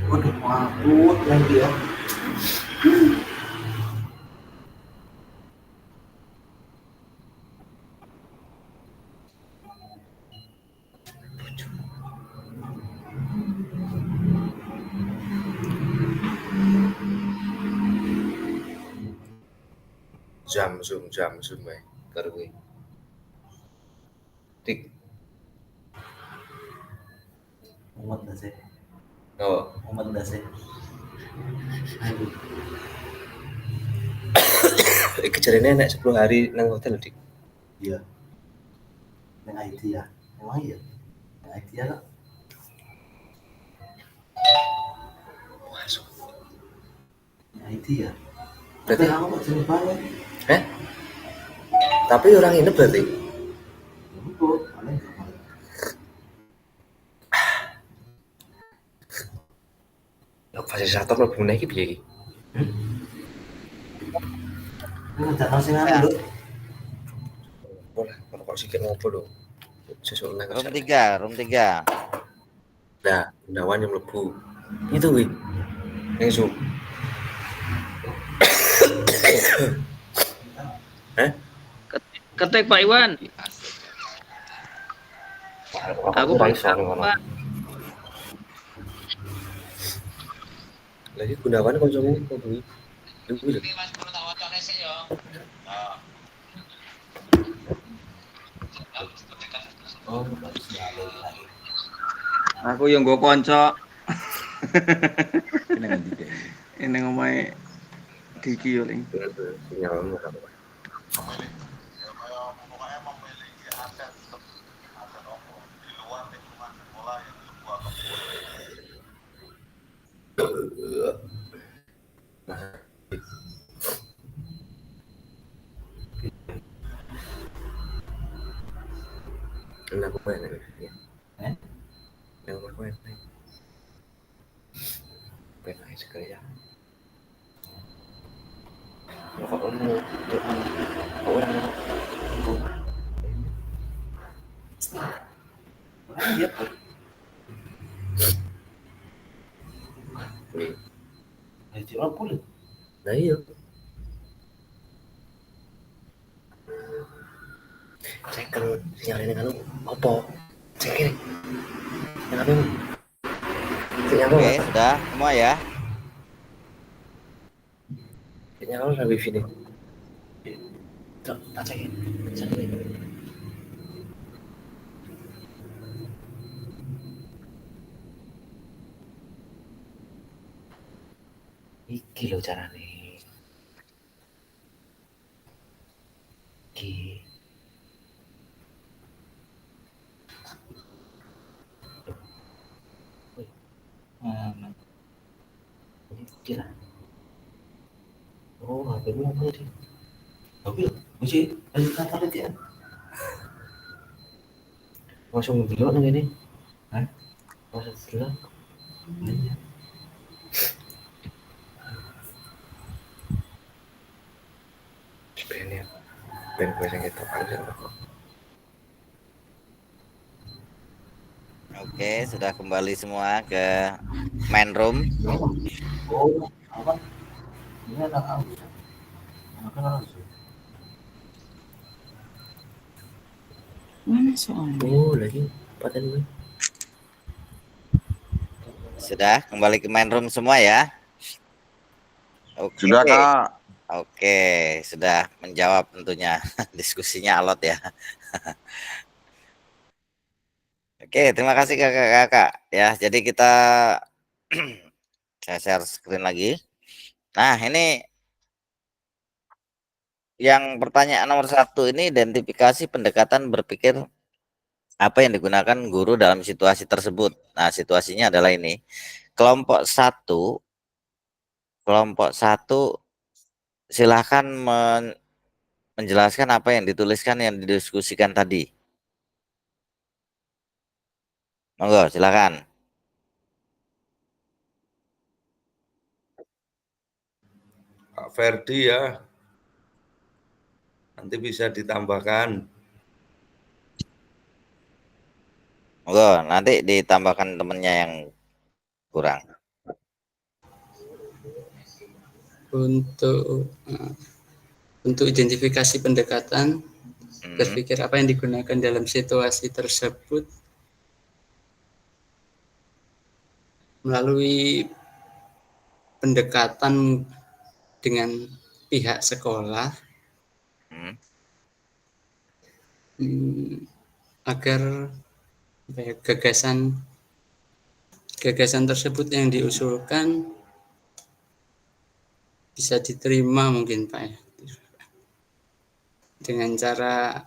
Waduh, mabut lagi ya. Jam zoom ya. Karo kuwi. Tik. Umat dah sih. Oh, Umat dah sih. kejarane nek 10 hari nang hotel Dik. Iya. Yang IT ya. Emang iya. Yang IT ya kak. Masuk. Yang IT ya. Berarti kamu kok jenis banget. Tapi orang ini berarti. Betul. Paling nggak mau. Lah fasilitator mlebu iki piye iki? Nggak tahu sih nggak dulu. Boleh, kalau kok sikit ngopo lho. Sesuk nang Room 3, room 3. Nah, Gunawan yang mlebu. Itu kuwi. Ning Zoom. Ketik Pak Iwan. Aku Pak Iwan. Lagi Gunawan koncomu kuwi. Kuwi lho. Oh, Aku yang gue konco. Ini ngomongin Diki yo ling. Sinyalmu apa? Enggak aku main ya. Eh? Enggak aku main. Pengen sekali ya. Kalau kamu orang Iya. Cuma kulit. nah iya. Saya kalau sinyal ini kan apa? Saya kira. Yang apa? Sinyal Oke, sudah semua ya. Sinyal apa wifi nih? Coba tak cekin. Iki lho carane. Iki. Iki lah. Oh, HP-mu apa tadi? Tapi masih ada kata lagi ya. Langsung belok nang ini. Hah? Langsung belok. Iya. Sebenarnya ben gue sing ketok aja kok. Oke, sudah kembali semua ke main room. Oh, apa? Ini ada apa? Makan langsung. Mana soalnya? Oh, lagi paten gue. Sudah kembali ke main room semua ya. Oke. Sudah Kak. Oke, sudah menjawab tentunya. Diskusinya alot ya. Oke, terima kasih kakak-kakak ya. Jadi kita saya share screen lagi. Nah, ini yang pertanyaan nomor 1 ini identifikasi pendekatan berpikir apa yang digunakan guru dalam situasi tersebut. Nah, situasinya adalah ini. Kelompok satu silahkan menjelaskan apa yang dituliskan yang didiskusikan tadi. Monggo, silakan. Pak Ferdi ya, nanti bisa ditambahkan. Monggo, nanti ditambahkan temennya yang kurang. Untuk identifikasi pendekatan, berpikir apa yang digunakan dalam situasi tersebut melalui pendekatan dengan pihak sekolah agar gagasan tersebut yang diusulkan bisa diterima mungkin Pak ya, dengan cara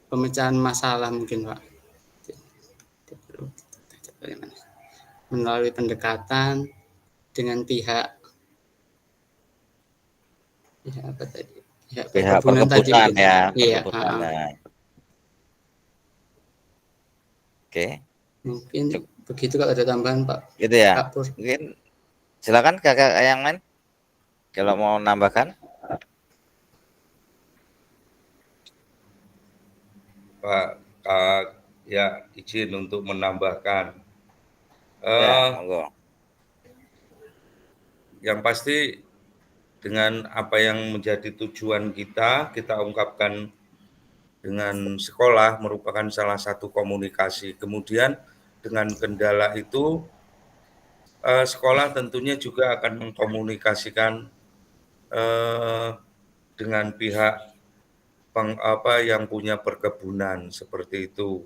pemecahan masalah mungkin Pak, melalui pendekatan dengan pihak apa tadi, pihak perkebunan tadi ya, iya, Oke. Mungkin begitu kalau ada tambahan Pak. Gitu ya. Mungkin silakan kakak yang lain kalau mau nambahkan. Pak, ya izin untuk menambahkan. Monggo. Yang pasti dengan apa yang menjadi tujuan kita ungkapkan dengan sekolah merupakan salah satu komunikasi. Kemudian dengan kendala itu sekolah tentunya juga akan mengkomunikasikan dengan pihak yang punya perkebunan seperti itu.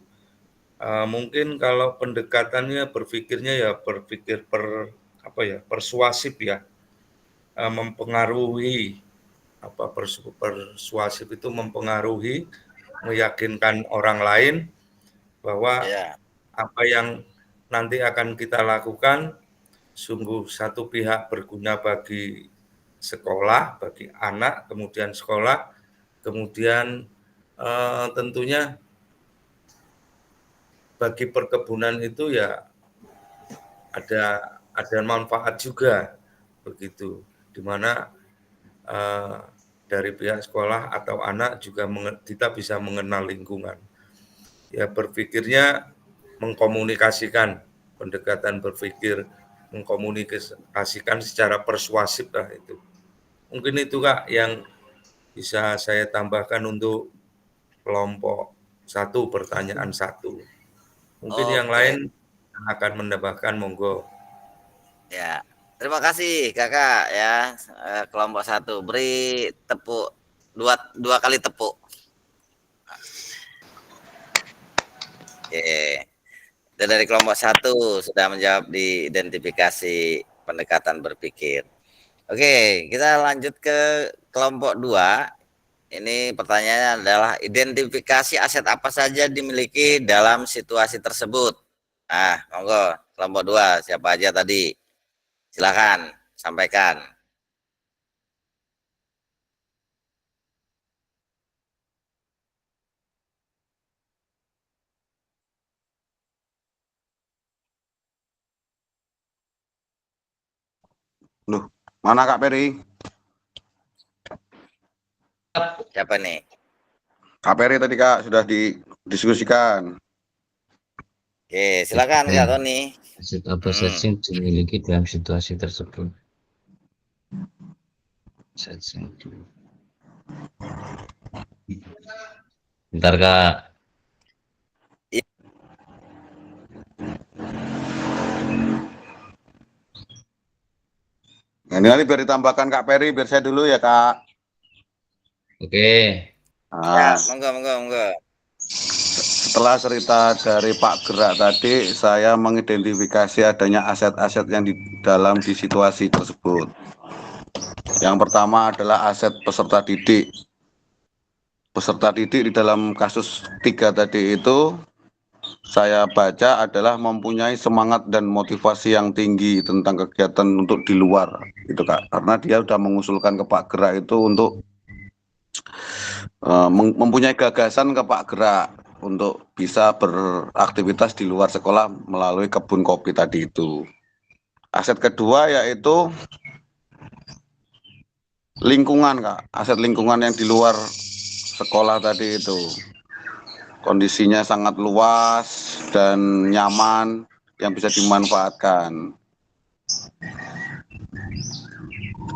Mungkin kalau pendekatannya berpikirnya ya berpikir persuasif ya, mempengaruhi persuasif itu mempengaruhi, meyakinkan orang lain bahwa apa yang nanti akan kita lakukan sungguh satu pihak berguna bagi sekolah, bagi anak, kemudian sekolah, kemudian tentunya bagi perkebunan itu ya ada manfaat juga begitu, di mana dari pihak sekolah atau anak juga kita bisa mengenal lingkungan. Ya berpikirnya mengkomunikasikan, pendekatan berpikir, mengkomunikasikan secara persuasif lah itu. Mungkin itu Kak yang bisa saya tambahkan untuk kelompok 1, pertanyaan 1. Mungkin yang lain akan menambahkan, monggo. Ya, terima kasih Kakak ya, kelompok 1. Beri tepuk, dua kali tepuk. Oke. Itu dari kelompok 1 sudah menjawab di identifikasi pendekatan berpikir. Oke, kita lanjut ke kelompok 2. Ini pertanyaannya adalah identifikasi aset apa saja dimiliki dalam situasi tersebut. Nah, monggo kelompok 2 siapa aja tadi? Silakan sampaikan. Loh, mana Kak Peri? Siapa nih? Kak Peri tadi Kak sudah didiskusikan. Oke, silakan Kak Tony. Aset apa saja yang dimiliki dalam situasi tersebut? Bentar Kak. Nah, ini nanti biar ditambahkan Kak Peri, biar saya dulu ya Kak. Oke. Ya, monggo. Setelah cerita dari Pak Gerak tadi, saya mengidentifikasi adanya aset-aset yang di situasi tersebut. Yang pertama adalah aset peserta didik. Peserta didik di dalam kasus 3 tadi itu, saya baca adalah mempunyai semangat dan motivasi yang tinggi tentang kegiatan untuk di luar, gitu Kak. Karena dia sudah mengusulkan ke Pak Gerak itu untuk mempunyai gagasan ke Pak Gerak untuk bisa beraktivitas di luar sekolah melalui kebun kopi tadi itu. Aset kedua yaitu lingkungan Kak, aset lingkungan yang di luar sekolah tadi itu. Kondisinya sangat luas dan nyaman yang bisa dimanfaatkan.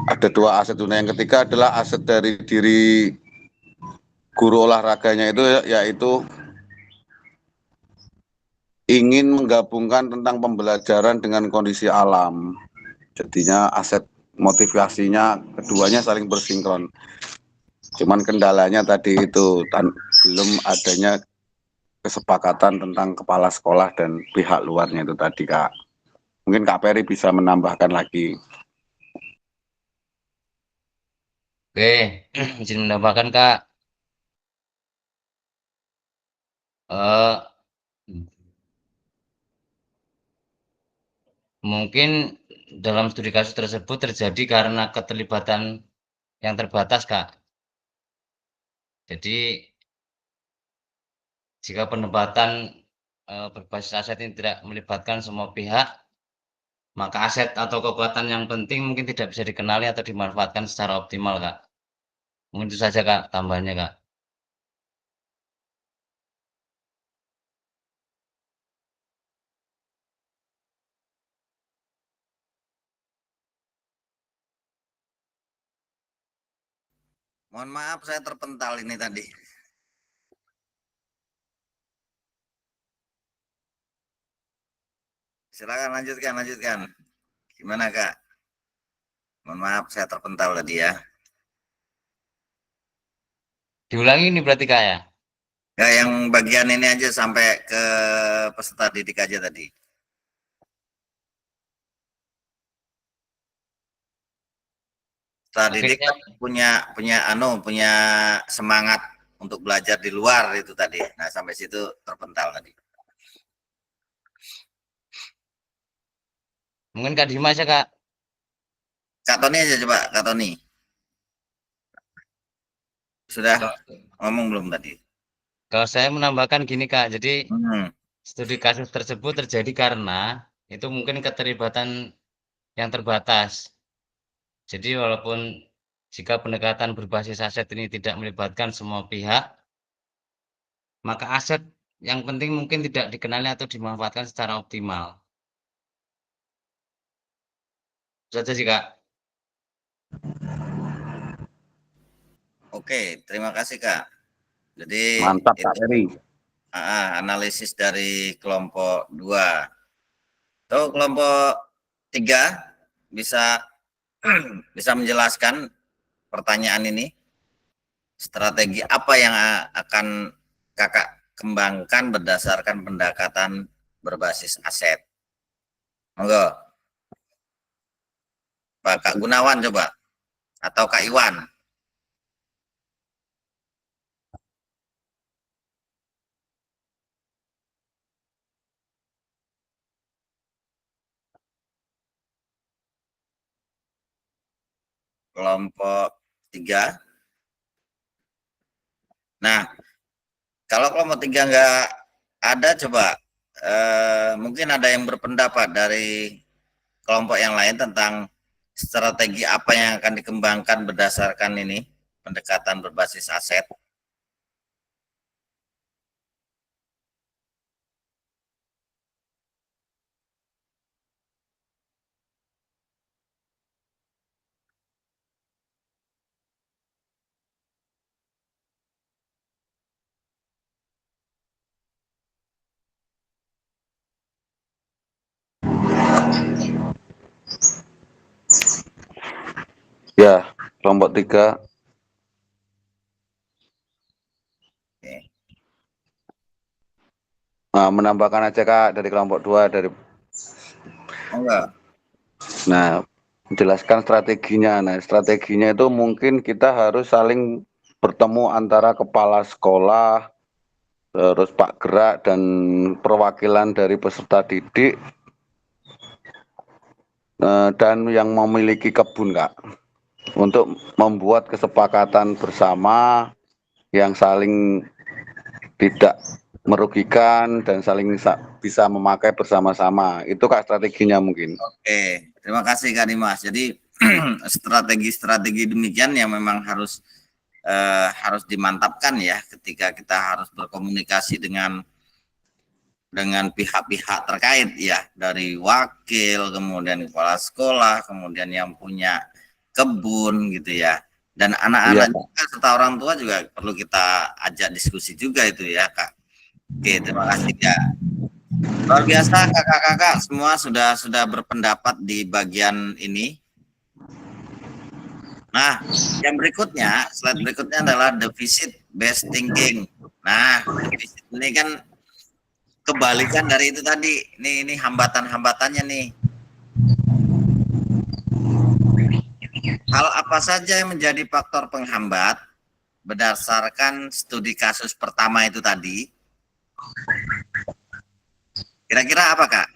Ada 2 aset. Yang ketiga adalah aset dari diri guru olahraganya itu, yaitu ingin menggabungkan tentang pembelajaran dengan kondisi alam. Jadinya aset motivasinya keduanya saling bersinkron. Cuman kendalanya tadi itu belum adanya kesepakatan tentang kepala sekolah dan pihak luarnya itu tadi Kak. Mungkin Kak Peri bisa menambahkan lagi. Oke, izin menambahkan Kak. Mungkin dalam studi kasus tersebut terjadi karena keterlibatan yang terbatas Kak. Jadi jika penempatan berbasis aset ini tidak melibatkan semua pihak, maka aset atau kekuatan yang penting mungkin tidak bisa dikenali atau dimanfaatkan secara optimal Kak. Mungkin itu saja Kak tambahannya Kak. Mohon maaf saya terpental ini tadi. Silakan lanjutkan. Gimana Kak? Mohon maaf saya terpental tadi ya. Diulangi ini berarti Kak ya? Ya yang bagian ini aja sampai ke peserta didik aja tadi. Peserta didik punya semangat untuk belajar di luar itu tadi. Nah, sampai situ terpental tadi. Mungkin Kak Dimas ya Kak. Kak Tony aja coba, Kak Tony. Sudah ngomong belum tadi? Kalau saya menambahkan gini Kak, jadi Hmm. studi kasus tersebut terjadi karena itu mungkin keterlibatan yang terbatas. Jadi walaupun jika pendekatan berbasis aset ini tidak melibatkan semua pihak, maka aset yang penting mungkin tidak dikenali atau dimanfaatkan secara optimal. Itu saja sih Kak. Oke, terima kasih Kak. Jadi Mantap Kak itu Ferry. analisis dari kelompok 2. Tuh kelompok 3 bisa bisa menjelaskan pertanyaan ini. Strategi apa yang akan Kakak kembangkan berdasarkan pendekatan berbasis aset? Monggo. Pak Kak Gunawan coba atau Kak Iwan. Kelompok 3. Nah, kalau kelompok 3 nggak ada, coba mungkin ada yang berpendapat dari kelompok yang lain tentang strategi apa yang akan dikembangkan berdasarkan ini pendekatan berbasis aset. Ya, kelompok 3. Nah, menambahkan aja Kak dari kelompok 2 dari. Enggak. Nah, menjelaskan strateginya. Nah, strateginya itu mungkin kita harus saling bertemu antara kepala sekolah, terus Pak Gerak dan perwakilan dari peserta didik dan yang memiliki kebun Kak, untuk membuat kesepakatan bersama yang saling tidak merugikan dan saling bisa memakai bersama-sama. Itu Kak strateginya mungkin. Oke, terima kasih Kak Dimas. Jadi strategi-strategi demikian yang memang harus dimantapkan ya ketika kita harus berkomunikasi dengan pihak-pihak terkait ya, dari wakil, kemudian kepala sekolah, kemudian yang punya kebun gitu ya, dan anak-anak juga serta orang tua juga perlu kita ajak diskusi juga itu ya Kak. Oke, terima kasih ya. Luar biasa kakak-kakak semua sudah berpendapat di bagian ini. Nah, yang berikutnya, slide berikutnya adalah deficit based thinking. Nah, deficit ini kan kebalikan dari itu tadi. Ini hambatan-hambatannya nih. Hal apa saja yang menjadi faktor penghambat berdasarkan studi kasus pertama itu tadi? Kira-kira apa Kak?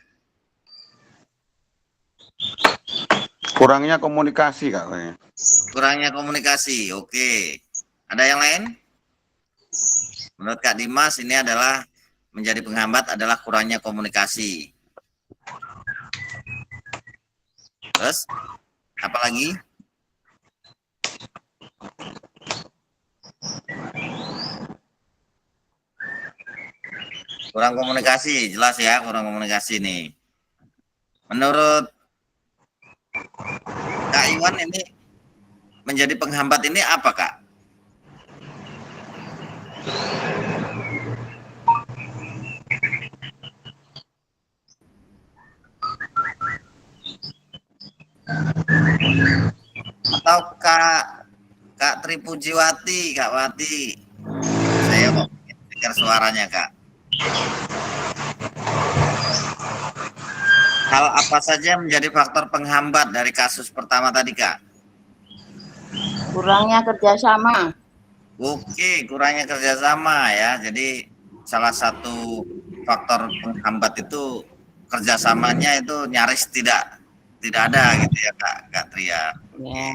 Kurangnya komunikasi Kak. Kurangnya komunikasi, oke. Ada yang lain? Menurut Kak Dimas ini adalah menjadi penghambat adalah kurangnya komunikasi. Terus apa lagi? Kurang komunikasi, jelas ya, kurang komunikasi nih. Menurut Kak Iwan ini menjadi penghambat ini apa Kak? Atau Kak Tripujiwati, Kak Wati? Saya mau dengar suaranya Kak. Hal apa saja menjadi faktor penghambat dari kasus pertama tadi Kak? Kurangnya kerjasama. Oke, kurangnya kerjasama ya. Jadi salah satu faktor penghambat itu kerjasamanya itu nyaris tidak ada gitu ya Kak Tria. Ya.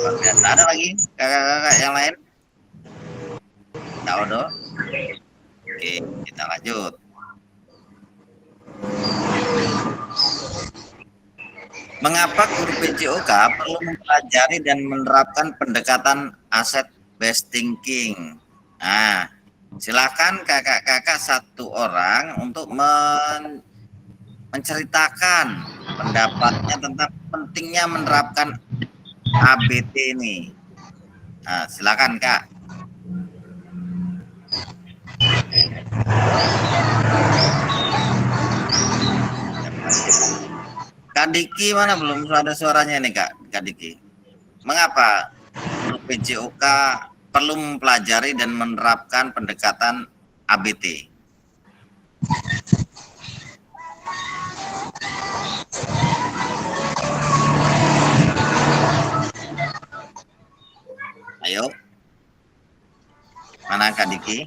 Luar biasa. Ada lagi kakak-kakak yang lain? Kak Odo? Oke, kita lanjut. Mengapa guru PJOK perlu mempelajari dan menerapkan pendekatan asset based thinking? Nah, silakan kakak-kakak satu orang untuk menceritakan pendapatnya tentang pentingnya menerapkan ABT ini. Nah, silakan Kak. Kak Diki mana belum ada suaranya nih Kak Diki. Mengapa guru PJOK perlu mempelajari dan menerapkan pendekatan ABT? Ayo. Mana Kak Diki?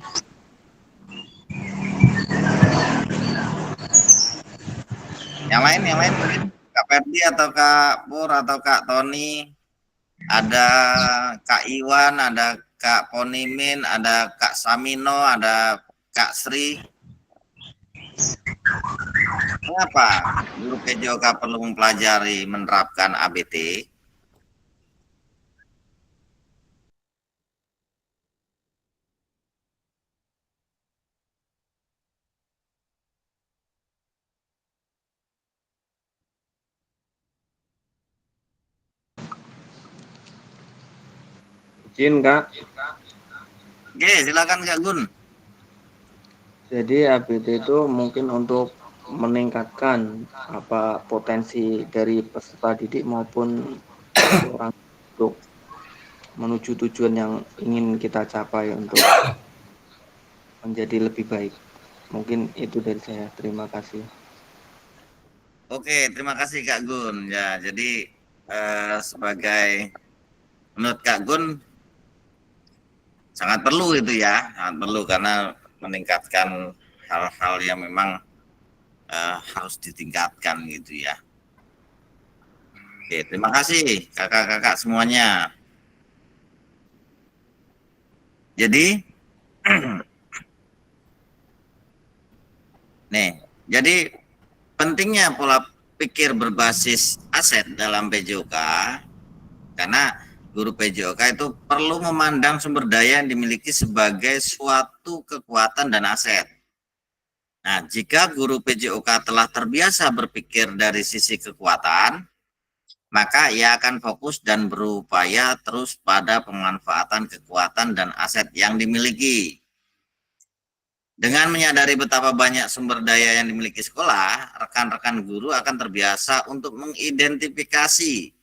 Yang lain mungkin Kak Ferdi atau Kak Pur atau Kak Tony, ada Kak Iwan, ada Kak Ponimin, ada Kak Samino, ada Kak Sri. Mengapa guru PJOK perlu mempelajari menerapkan ABT? Izin Kak. Oke, silakan Kak Gun. Jadi ABT itu mungkin untuk meningkatkan potensi dari peserta didik maupun orang untuk menuju tujuan yang ingin kita capai untuk menjadi lebih baik. Mungkin itu dari saya. Terima kasih. Oke, terima kasih Kak Gun. Ya, jadi sebagai menurut Kak Gun sangat perlu itu ya, sangat perlu karena meningkatkan hal-hal yang memang harus ditingkatkan gitu ya. Oke, terima kasih kakak-kakak semuanya. Jadi nih, jadi pentingnya pola pikir berbasis aset dalam PJOK karena guru PJOK itu perlu memandang sumber daya yang dimiliki sebagai suatu kekuatan dan aset. Nah, jika guru PJOK telah terbiasa berpikir dari sisi kekuatan, maka ia akan fokus dan berupaya terus pada pemanfaatan kekuatan dan aset yang dimiliki. Dengan menyadari betapa banyak sumber daya yang dimiliki sekolah, rekan-rekan guru akan terbiasa untuk mengidentifikasi,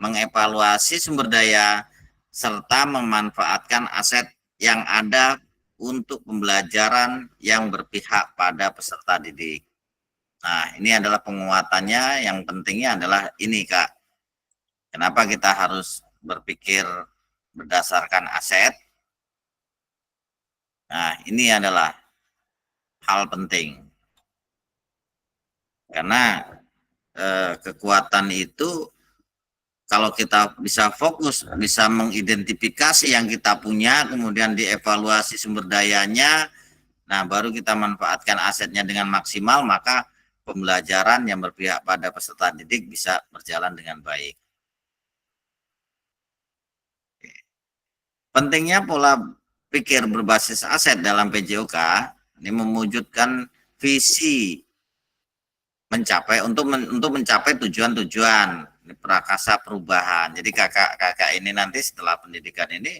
mengevaluasi sumber daya, serta memanfaatkan aset yang ada untuk pembelajaran yang berpihak pada peserta didik. Nah, ini adalah penguatannya, yang pentingnya adalah ini Kak. Kenapa kita harus berpikir berdasarkan aset? Nah, ini adalah hal penting. Karena kekuatan itu kalau kita bisa fokus, bisa mengidentifikasi yang kita punya, kemudian dievaluasi sumber dayanya, nah baru kita manfaatkan asetnya dengan maksimal, maka pembelajaran yang berpihak pada peserta didik bisa berjalan dengan baik. Pentingnya pola pikir berbasis aset dalam PJOK ini mewujudkan visi untuk mencapai tujuan-tujuan prakasa perubahan. Jadi kakak-kakak ini nanti setelah pendidikan ini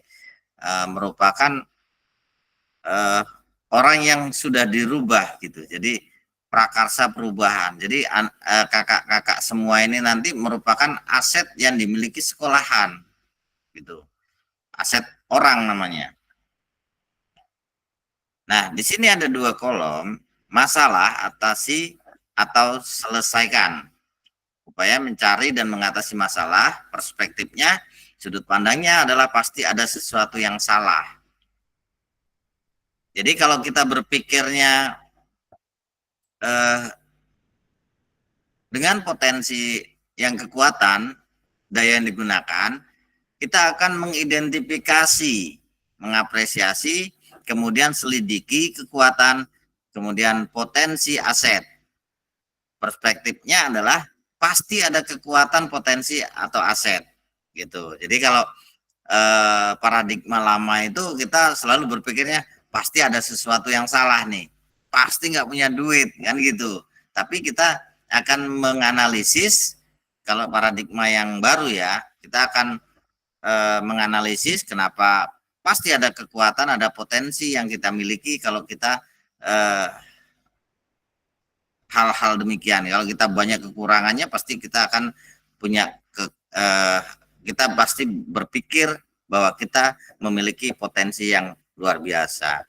merupakan orang yang sudah dirubah gitu. Jadi prakarsa perubahan. Jadi kakak-kakak semua ini nanti merupakan aset yang dimiliki sekolahan gitu. Aset orang namanya. Nah, di sini ada dua kolom, masalah, atasi, atau selesaikan. Upaya mencari dan mengatasi masalah, perspektifnya, sudut pandangnya adalah pasti ada sesuatu yang salah. Jadi kalau kita berpikirnya dengan potensi yang kekuatan, daya yang digunakan, kita akan mengidentifikasi, mengapresiasi, kemudian selidiki kekuatan, kemudian potensi aset. Perspektifnya adalah pasti ada kekuatan, potensi atau aset gitu. Jadi kalau paradigma lama itu kita selalu berpikirnya pasti ada sesuatu yang salah nih, pasti nggak punya duit kan gitu. Tapi kita akan menganalisis, kalau paradigma yang baru ya, kita akan menganalisis kenapa pasti ada kekuatan, ada potensi yang kita miliki kalau kita hal-hal demikian. Kalau kita banyak kekurangannya, pasti kita akan punya kita pasti berpikir bahwa kita memiliki potensi yang luar biasa.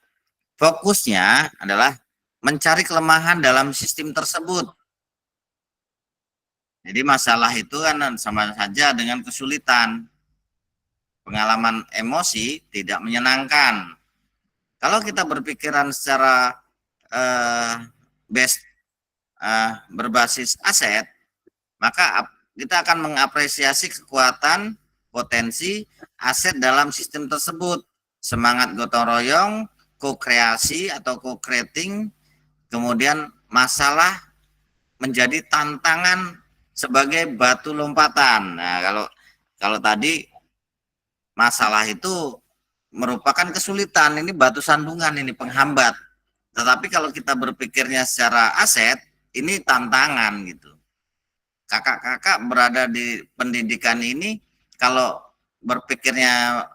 Fokusnya adalah mencari kelemahan dalam sistem tersebut. Jadi masalah itu kan sama saja dengan kesulitan. Pengalaman emosi tidak menyenangkan. Kalau kita berpikiran secara berbasis aset, maka kita akan mengapresiasi kekuatan, potensi, aset dalam sistem tersebut. Semangat gotong royong, co-kreasi atau co-creating, kemudian masalah menjadi tantangan sebagai batu lompatan. Nah, kalau tadi masalah itu merupakan kesulitan, ini batu sandungan, ini penghambat. Tetapi kalau kita berpikirnya secara aset, ini tantangan gitu. Kakak-kakak berada di pendidikan ini, kalau berpikirnya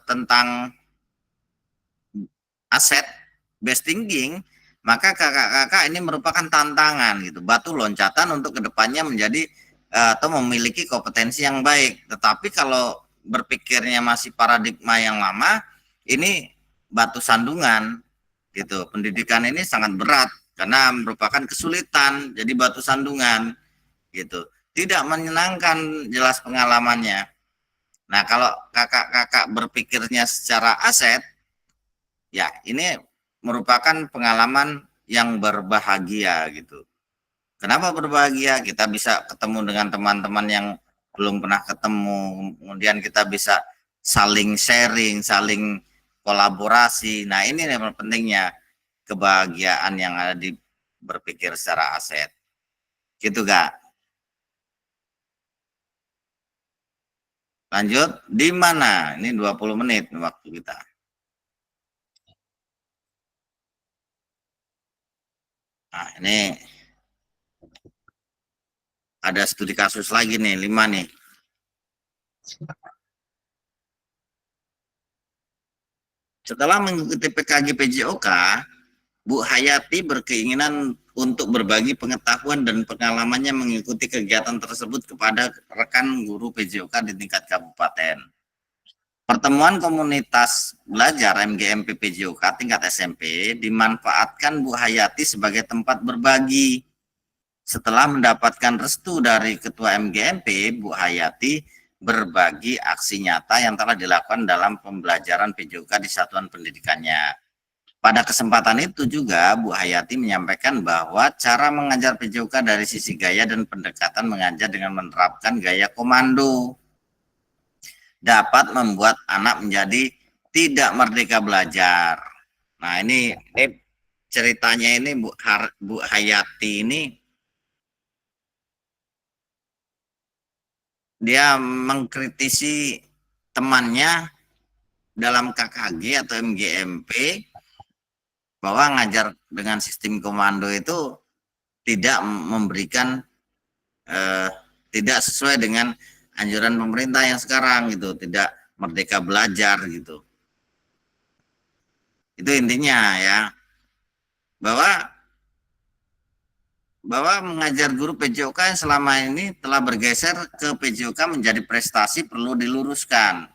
tentang aset based thinking, maka kakak-kakak ini merupakan tantangan gitu, batu loncatan untuk kedepannya menjadi atau memiliki kompetensi yang baik. Tetapi kalau berpikirnya masih paradigma yang lama, ini batu sandungan gitu. Pendidikan ini sangat berat karena merupakan kesulitan, jadi batu sandungan gitu. Tidak menyenangkan jelas pengalamannya. Nah, kalau kakak-kakak berpikirnya secara aset, ya ini merupakan pengalaman yang berbahagia gitu. Kenapa berbahagia? Kita bisa ketemu dengan teman-teman yang belum pernah ketemu, kemudian kita bisa saling sharing, saling kolaborasi. Nah, ini yang pentingnya kebahagiaan yang ada di berpikir secara aset. Gitu, Kak. Lanjut, di mana? Ini 20 menit waktu kita. Nah, ini ada studi kasus lagi nih, 5 nih. Setelah mengikuti PKG PJOK, Bu Hayati berkeinginan untuk berbagi pengetahuan dan pengalamannya mengikuti kegiatan tersebut kepada rekan guru PJOK di tingkat kabupaten. Pertemuan komunitas belajar MGMP PJOK tingkat SMP dimanfaatkan Bu Hayati sebagai tempat berbagi. Setelah mendapatkan restu dari Ketua MGMP, Bu Hayati berbagi aksi nyata yang telah dilakukan dalam pembelajaran PJOK di satuan pendidikannya. Pada kesempatan itu juga Bu Hayati menyampaikan bahwa cara mengajar PJOK dari sisi gaya dan pendekatan mengajar dengan menerapkan gaya komando dapat membuat anak menjadi tidak merdeka belajar. Nah, ini ceritanya ini Bu Hayati ini dia mengkritisi temannya dalam KKG atau MGMP bahwa ngajar dengan sistem komando itu tidak memberikan tidak sesuai dengan anjuran pemerintah yang sekarang gitu, tidak merdeka belajar gitu. Itu intinya ya, bahwa mengajar guru PJOK yang selama ini telah bergeser ke PJOK menjadi prestasi perlu diluruskan.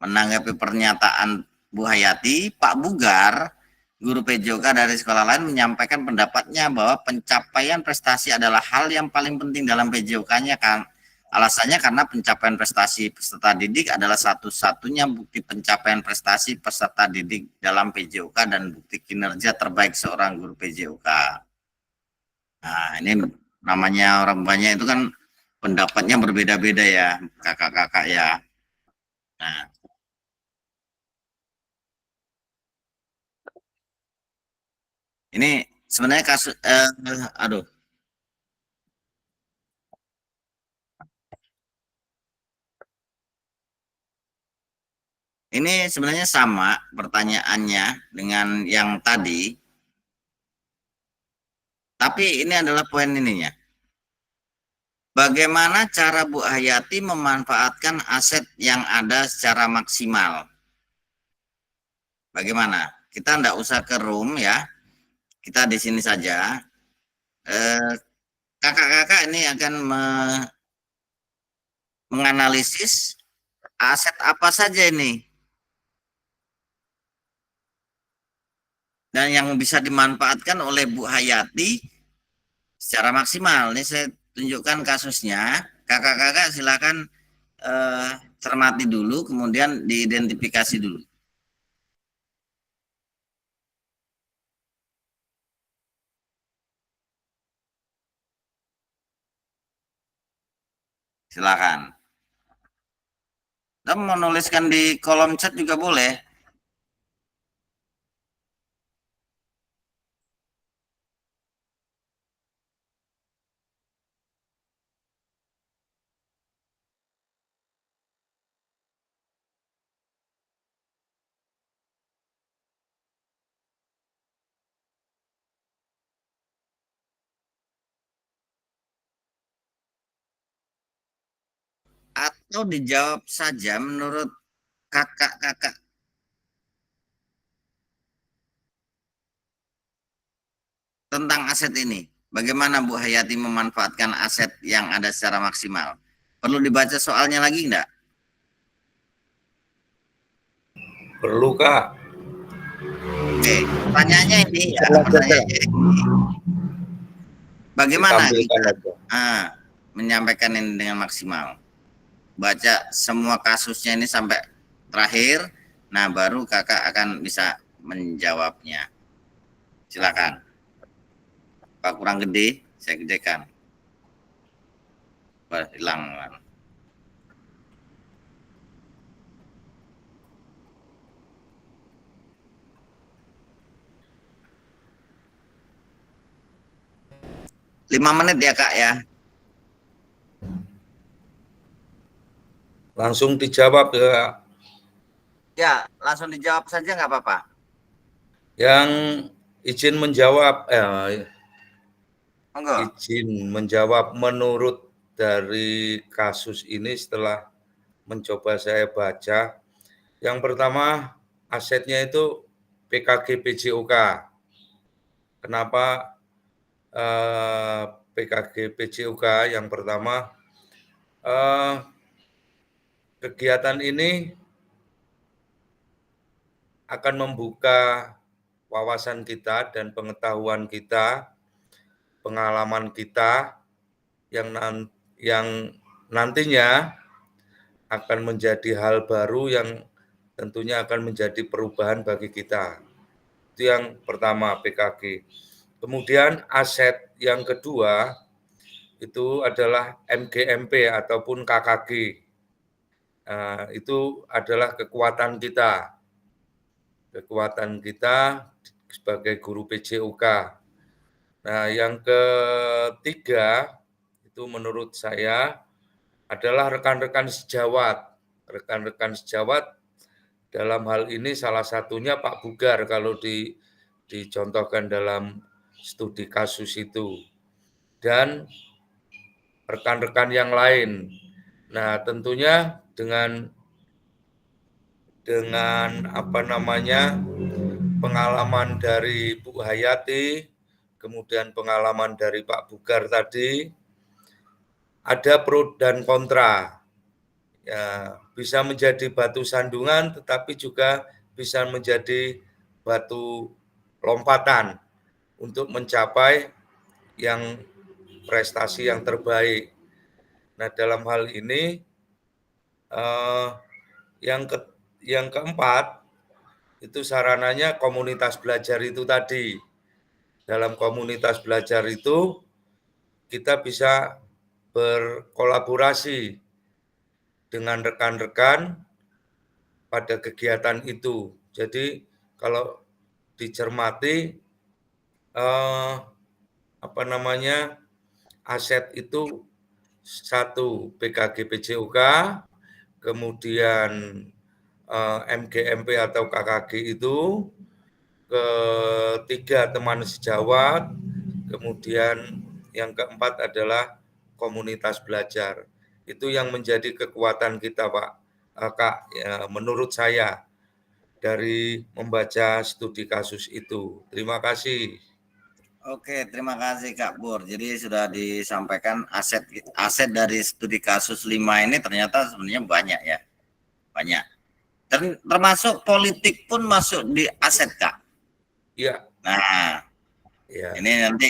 Menanggapi pernyataan Bu Hayati, Pak Bugar, guru PJOK dari sekolah lain menyampaikan pendapatnya bahwa pencapaian prestasi adalah hal yang paling penting dalam PJOK-nya kan. Alasannya karena pencapaian prestasi peserta didik adalah satu-satunya bukti pencapaian prestasi peserta didik dalam PJOK dan bukti kinerja terbaik seorang guru PJOK. Nah, ini namanya orang banyak itu kan pendapatnya berbeda-beda ya kakak-kakak ya. Nah, ini sebenarnya kasus aduh. Ini sebenarnya sama pertanyaannya dengan yang tadi. Tapi ini adalah poin ininya. Bagaimana cara Bu Hayati memanfaatkan aset yang ada secara maksimal? Bagaimana? Kita enggak usah ke room ya. Kita di sini saja. Kakak-kakak ini akan menganalisis aset apa saja ini dan yang bisa dimanfaatkan oleh Bu Hayati secara maksimal. Ini saya tunjukkan kasusnya. Kakak-kakak silakan cermati dulu, kemudian diidentifikasi dulu. Silakan. Kamu mau nuliskan di kolom chat juga boleh. Atau dijawab saja menurut kakak-kakak. Tentang aset ini. Bagaimana Bu Hayati memanfaatkan aset yang ada secara maksimal? Perlu dibaca soalnya lagi enggak? Perlu, Kak. Oke, pertanyaannya ini ya, pertanyaannya ini. Bagaimana kita menyampaikan ini dengan maksimal? Baca semua kasusnya ini sampai terakhir, nah baru kakak akan bisa menjawabnya. Silakan. Pak kurang gede, saya gedekan. Hilang. 5 menit ya Kak ya. Langsung dijawab ya. Ya, langsung dijawab saja nggak apa-apa. Yang izin menjawab, izin menjawab menurut dari kasus ini setelah mencoba saya baca. Yang pertama asetnya itu PKG PJOK. Kenapa PKG PJOK? Yang pertama kegiatan ini akan membuka wawasan kita dan pengetahuan kita, pengalaman kita yang nantinya akan menjadi hal baru yang tentunya akan menjadi perubahan bagi kita. Itu yang pertama, PKG. Kemudian aset yang kedua itu adalah MGMP ataupun KKG. Itu adalah kekuatan kita. Kekuatan kita sebagai guru PJOK. Nah, yang ketiga itu menurut saya adalah rekan-rekan sejawat. Rekan-rekan sejawat dalam hal ini salah satunya Pak Bugar kalau dicontohkan dalam studi kasus itu. Dan rekan-rekan yang lain. Nah, tentunya dengan pengalaman dari Bu Hayati, kemudian pengalaman dari Pak Bugar tadi, ada pro dan kontra. Ya, bisa menjadi batu sandungan, tetapi juga bisa menjadi batu lompatan untuk mencapai yang prestasi yang terbaik. Nah, dalam hal ini yang keempat itu sarananya komunitas belajar itu tadi. Dalam komunitas belajar itu kita bisa berkolaborasi dengan rekan-rekan pada kegiatan itu. Jadi kalau dicermati aset itu satu PKG PJOK, kemudian MGMP atau KKG itu, ketiga teman sejawat, kemudian yang keempat adalah komunitas belajar. Itu yang menjadi kekuatan kita, Pak, Kak, ya, menurut saya dari membaca studi kasus itu. Terima kasih. Oke, terima kasih Kak Pur. Jadi sudah disampaikan aset dari studi kasus 5 ini ternyata sebenarnya banyak ya. Banyak. Termasuk politik pun masuk di aset, Kak. Iya. Nah, ya. Ini nanti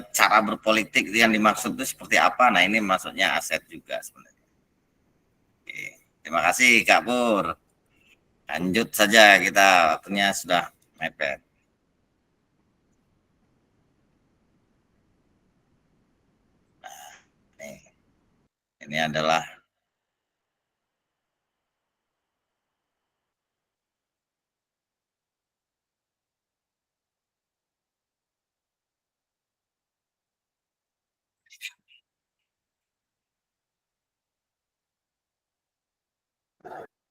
cara berpolitik yang dimaksud itu seperti apa? Nah, ini maksudnya aset juga sebenarnya. Oke, terima kasih Kak Pur. Lanjut saja, kita waktunya sudah mepet. Nah, ini adalah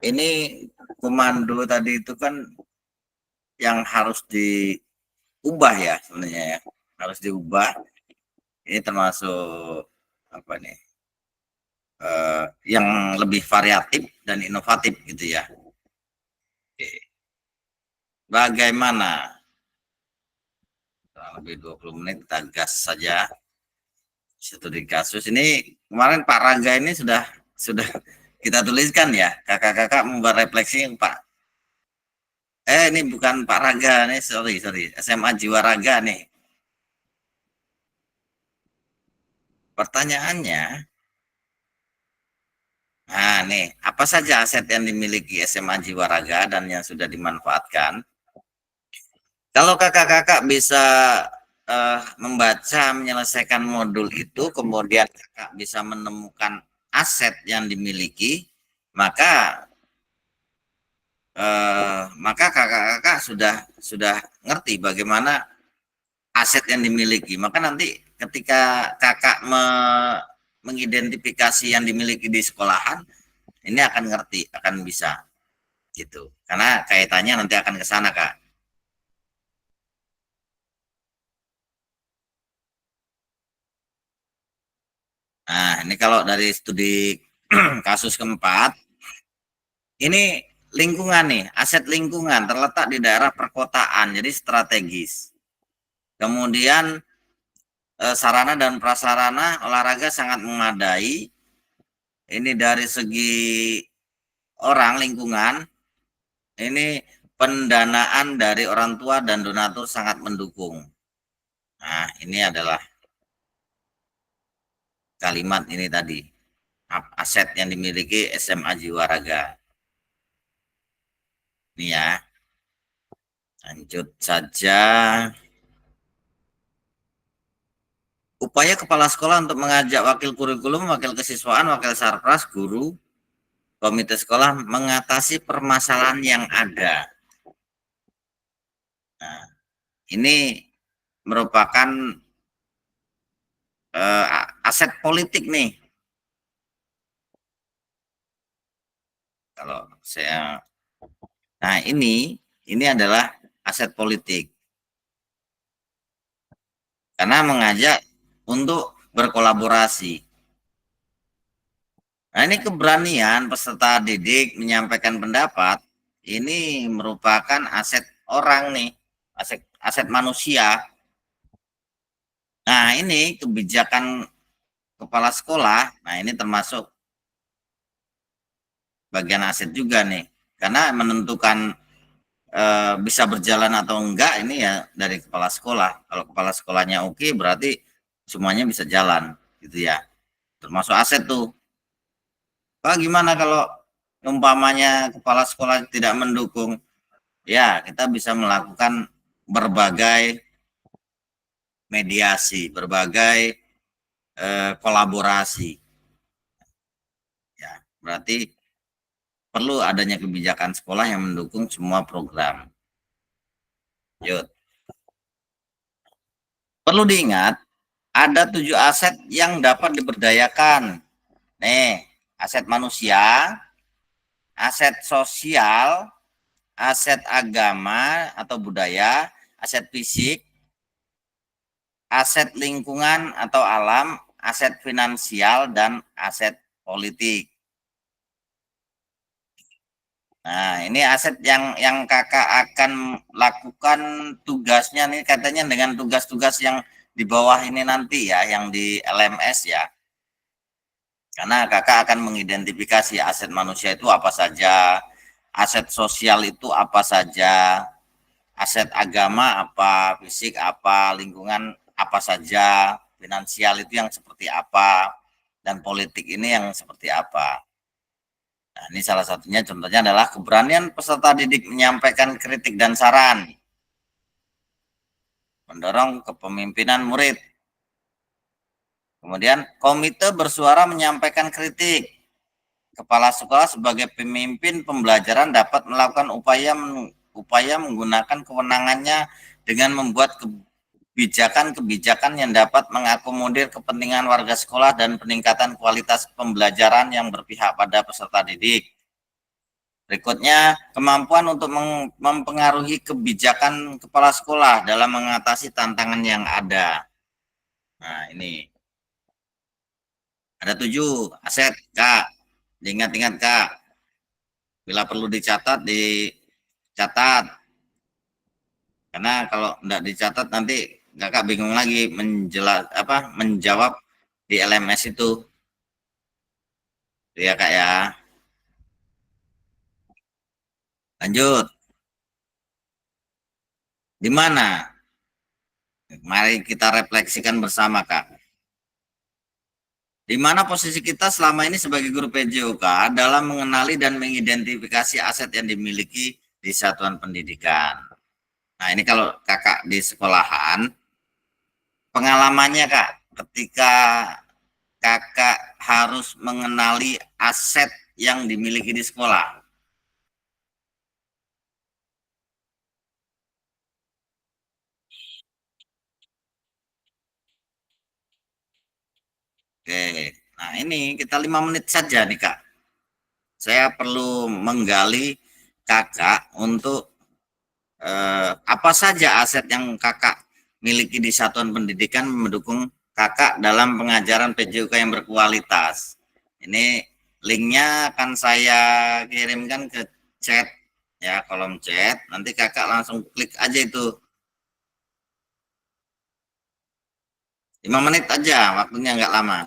ini komando tadi itu kan yang harus diubah ya sebenarnya ya, harus diubah. Ini termasuk apa nih? Yang lebih variatif dan inovatif gitu ya. Oke. Bagaimana? Kurang lebih 20 menit kita gas saja. Studi kasus ini kemarin Pak Raga ini sudah kita tuliskan ya. Kakak-kakak membuat refleksi Pak. Ini bukan Pak Raga nih, sorry. SMA Jiwa Raga nih. Pertanyaannya, nah nih, apa saja aset yang dimiliki SMA Jiwa Raga dan yang sudah dimanfaatkan? Kalau kakak-kakak bisa membaca, menyelesaikan modul itu, kemudian kakak bisa menemukan aset yang dimiliki, maka kakak-kakak sudah ngerti bagaimana aset yang dimiliki. Maka nanti ketika kakak mengidentifikasi yang dimiliki di sekolahan, ini akan ngerti, akan bisa gitu. Karena kaitannya nanti akan ke sana, Kak. Nah, ini kalau dari studi kasus keempat, ini lingkungan nih, aset lingkungan terletak di daerah perkotaan, jadi strategis. Kemudian sarana dan prasarana olahraga sangat memadai. Ini dari segi orang lingkungan, ini pendanaan dari orang tua dan donatur sangat mendukung. Nah, ini adalah kalimat ini tadi, aset yang dimiliki SMA Jiwa Raga. Ini ya, lanjut saja. Upaya kepala sekolah untuk mengajak wakil kurikulum, wakil kesiswaan, wakil sarpras, guru, komite sekolah mengatasi permasalahan yang ada. Nah, ini merupakan aset politik nih. Kalau saya, nah ini adalah aset politik. Karena mengajak untuk berkolaborasi. Nah, ini keberanian peserta didik menyampaikan pendapat, ini merupakan aset orang nih, aset manusia. Nah, ini kebijakan kepala sekolah, nah ini termasuk bagian aset juga nih, karena menentukan bisa berjalan atau enggak ini ya dari kepala sekolah. Kalau kepala sekolahnya oke, berarti semuanya bisa jalan gitu ya, termasuk aset tuh. Pak, gimana kalau umpamanya kepala sekolah tidak mendukung? Ya, kita bisa melakukan berbagai mediasi, berbagai kolaborasi. Ya, berarti perlu adanya kebijakan sekolah yang mendukung semua program. Yud. Perlu diingat, ada 7 aset yang dapat diberdayakan. Nih, aset manusia, aset sosial, aset agama atau budaya, aset fisik, aset lingkungan atau alam, aset finansial, dan aset politik. Nah, ini aset yang kakak akan lakukan tugasnya nih katanya dengan tugas-tugas yang di bawah ini nanti ya, yang di LMS ya. Karena kakak akan mengidentifikasi aset manusia itu apa saja, aset sosial itu apa saja, aset agama apa, fisik apa, lingkungan apa saja, finansial itu yang seperti apa, dan politik ini yang seperti apa. Nah, ini salah satunya contohnya adalah keberanian peserta didik menyampaikan kritik dan saran, mendorong kepemimpinan murid. Kemudian komite bersuara menyampaikan kritik. Kepala sekolah sebagai pemimpin pembelajaran dapat melakukan upaya menggunakan kewenangannya dengan membuat kebijakan-kebijakan yang dapat mengakomodir kepentingan warga sekolah dan peningkatan kualitas pembelajaran yang berpihak pada peserta didik. Berikutnya, kemampuan untuk mempengaruhi kebijakan kepala sekolah dalam mengatasi tantangan yang ada. Nah, ini. Ada 7 aset, Kak. Diingat-ingat, Kak. Bila perlu dicatat, dicatat. Karena kalau enggak dicatat nanti Kakak bingung lagi menjawab di LMS itu. Ya, Kak ya. Lanjut. Di mana? Mari kita refleksikan bersama, Kak. Di mana posisi kita selama ini sebagai guru PJOK dalam mengenali dan mengidentifikasi aset yang dimiliki di satuan pendidikan. Nah, ini kalau Kakak di sekolahan, pengalamannya, Kak, ketika Kakak harus mengenali aset yang dimiliki di sekolah. Oke, nah ini kita 5 menit saja nih, Kak. Saya perlu menggali Kakak untuk apa saja aset yang Kakak miliki di satuan pendidikan mendukung Kakak dalam pengajaran PJOK yang berkualitas. Ini linknya akan saya kirimkan ke chat ya, kolom chat. Nanti Kakak langsung klik aja itu. 5 menit aja, waktunya nggak lama.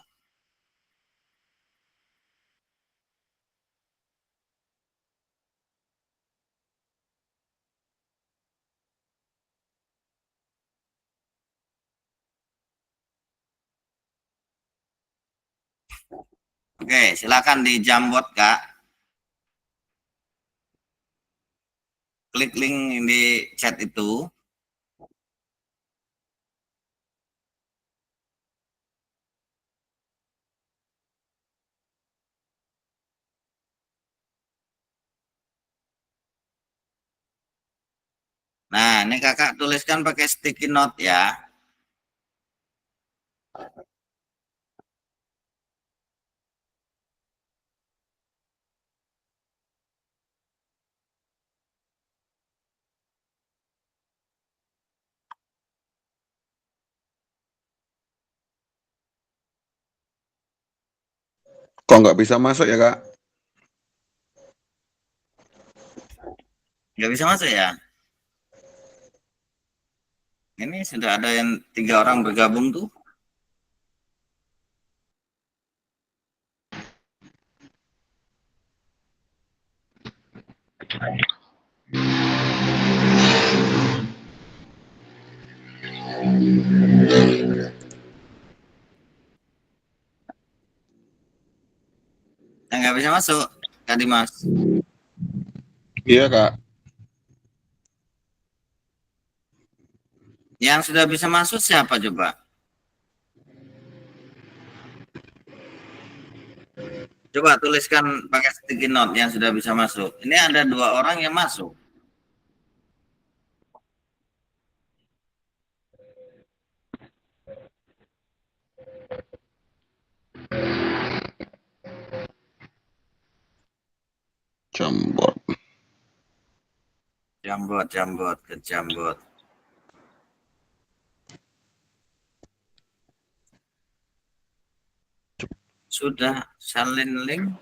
Oke, silakan di Jamboard, Kak. Klik link di chat itu. Nah, ini Kakak tuliskan pakai sticky note ya. Kok nggak bisa masuk ya, Kak? Nggak bisa masuk ya? Ini sudah ada yang 3 orang bergabung tuh. Yang nggak bisa masuk, Kak Dimas. Iya, Kak. Yang sudah bisa masuk siapa coba? Coba tuliskan pakai sticky note yang sudah bisa masuk. Ini ada 2 orang yang masuk. Jambot. Jambot ke Jambot. Sudah salin link.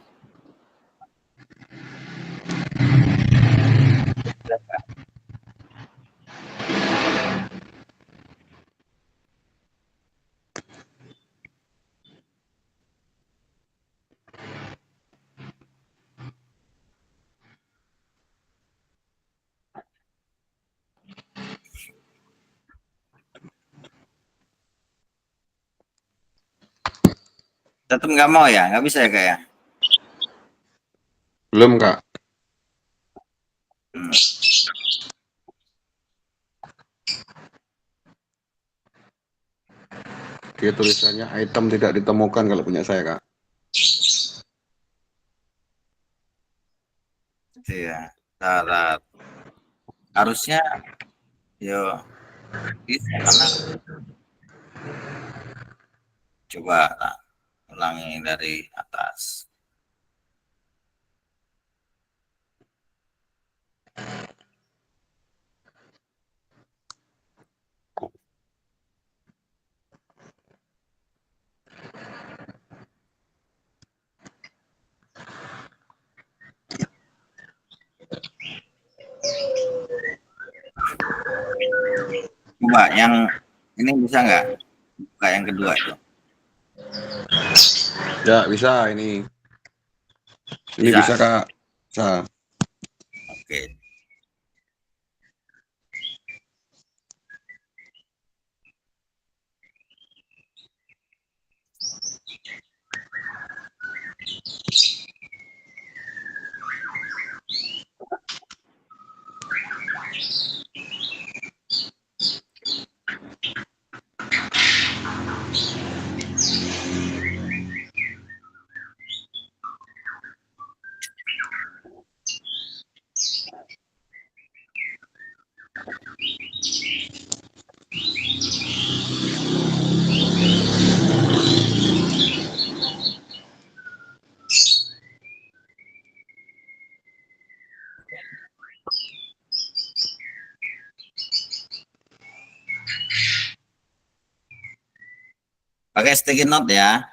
Tetap nggak mau ya? Nggak bisa ya Kak ya? Belum, Kak. Dia tulisannya item tidak ditemukan kalau punya saya, Kak. Iya, syarat. Harusnya yo bisa karena coba ulangi dari atas. Coba yang ini bisa nggak? Buka yang kedua itu. Ya, bisa ini. Ini bisa, Kak. Bisa. Oke. Pakai sticky note ya.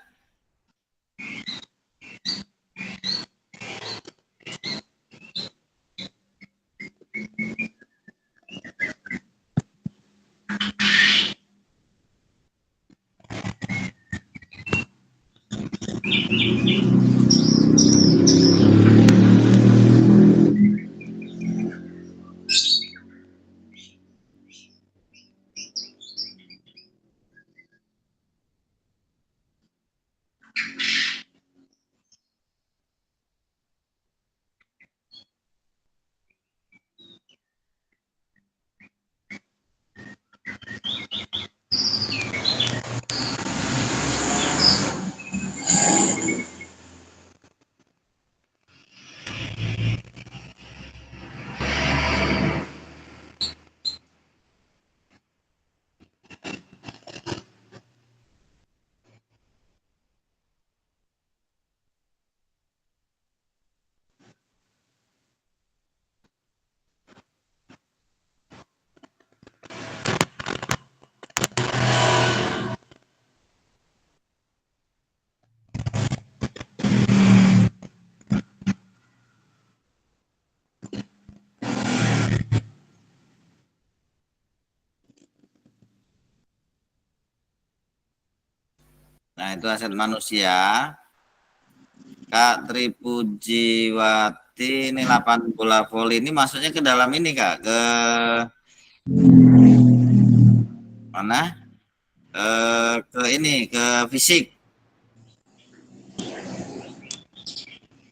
Nah, itu aset manusia. Kak Tripujiwati ini 8 bola voli ini masuknya ke dalam ini Kak, ke mana? Ke ini, ke fisik.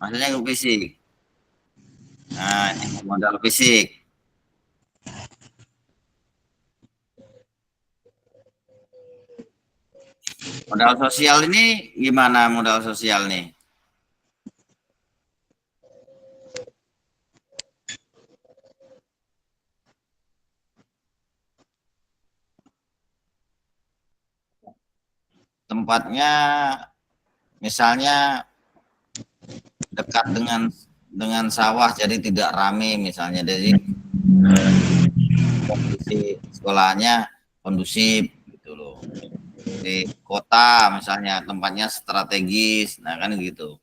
Maksudnya ke fisik. Nah, ini modal fisik. Modal sosial ini gimana modal sosial nih? tempatnya misalnya dekat dengan sawah, jadi tidak rame misalnya, jadi kondisi sekolahnya kondusif gitu loh. Di kota misalnya tempatnya strategis, nah kan gitu.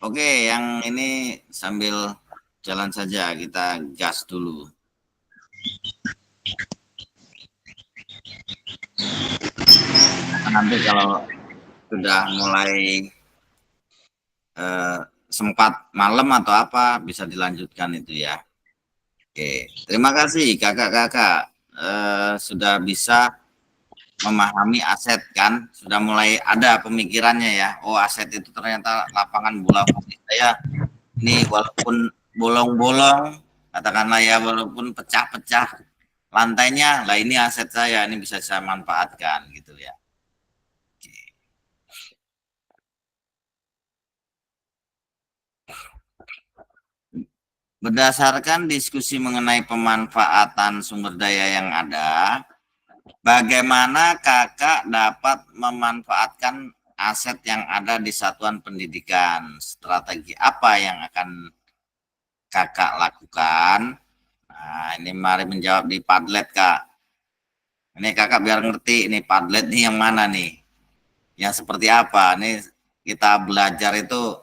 Oke, yang ini sambil jalan saja, kita gas dulu. Nanti kalau sudah mulai sempat malam atau apa bisa dilanjutkan itu ya. Oke, terima kasih kakak-kakak sudah bisa memahami aset kan, sudah mulai ada pemikirannya ya. Oh, aset itu ternyata lapangan bola voli saya ini walaupun bolong-bolong, katakanlah ya, walaupun pecah-pecah lantainya, lah ini aset saya, ini bisa saya manfaatkan gitu ya. Berdasarkan diskusi mengenai pemanfaatan sumber daya yang ada, bagaimana kakak dapat memanfaatkan aset yang ada di satuan pendidikan? Strategi apa yang akan kakak lakukan? Nah, ini mari menjawab di Padlet, Kak. Ini kakak biar ngerti, ini Padlet nih yang mana nih? Yang seperti apa? Ini kita belajar itu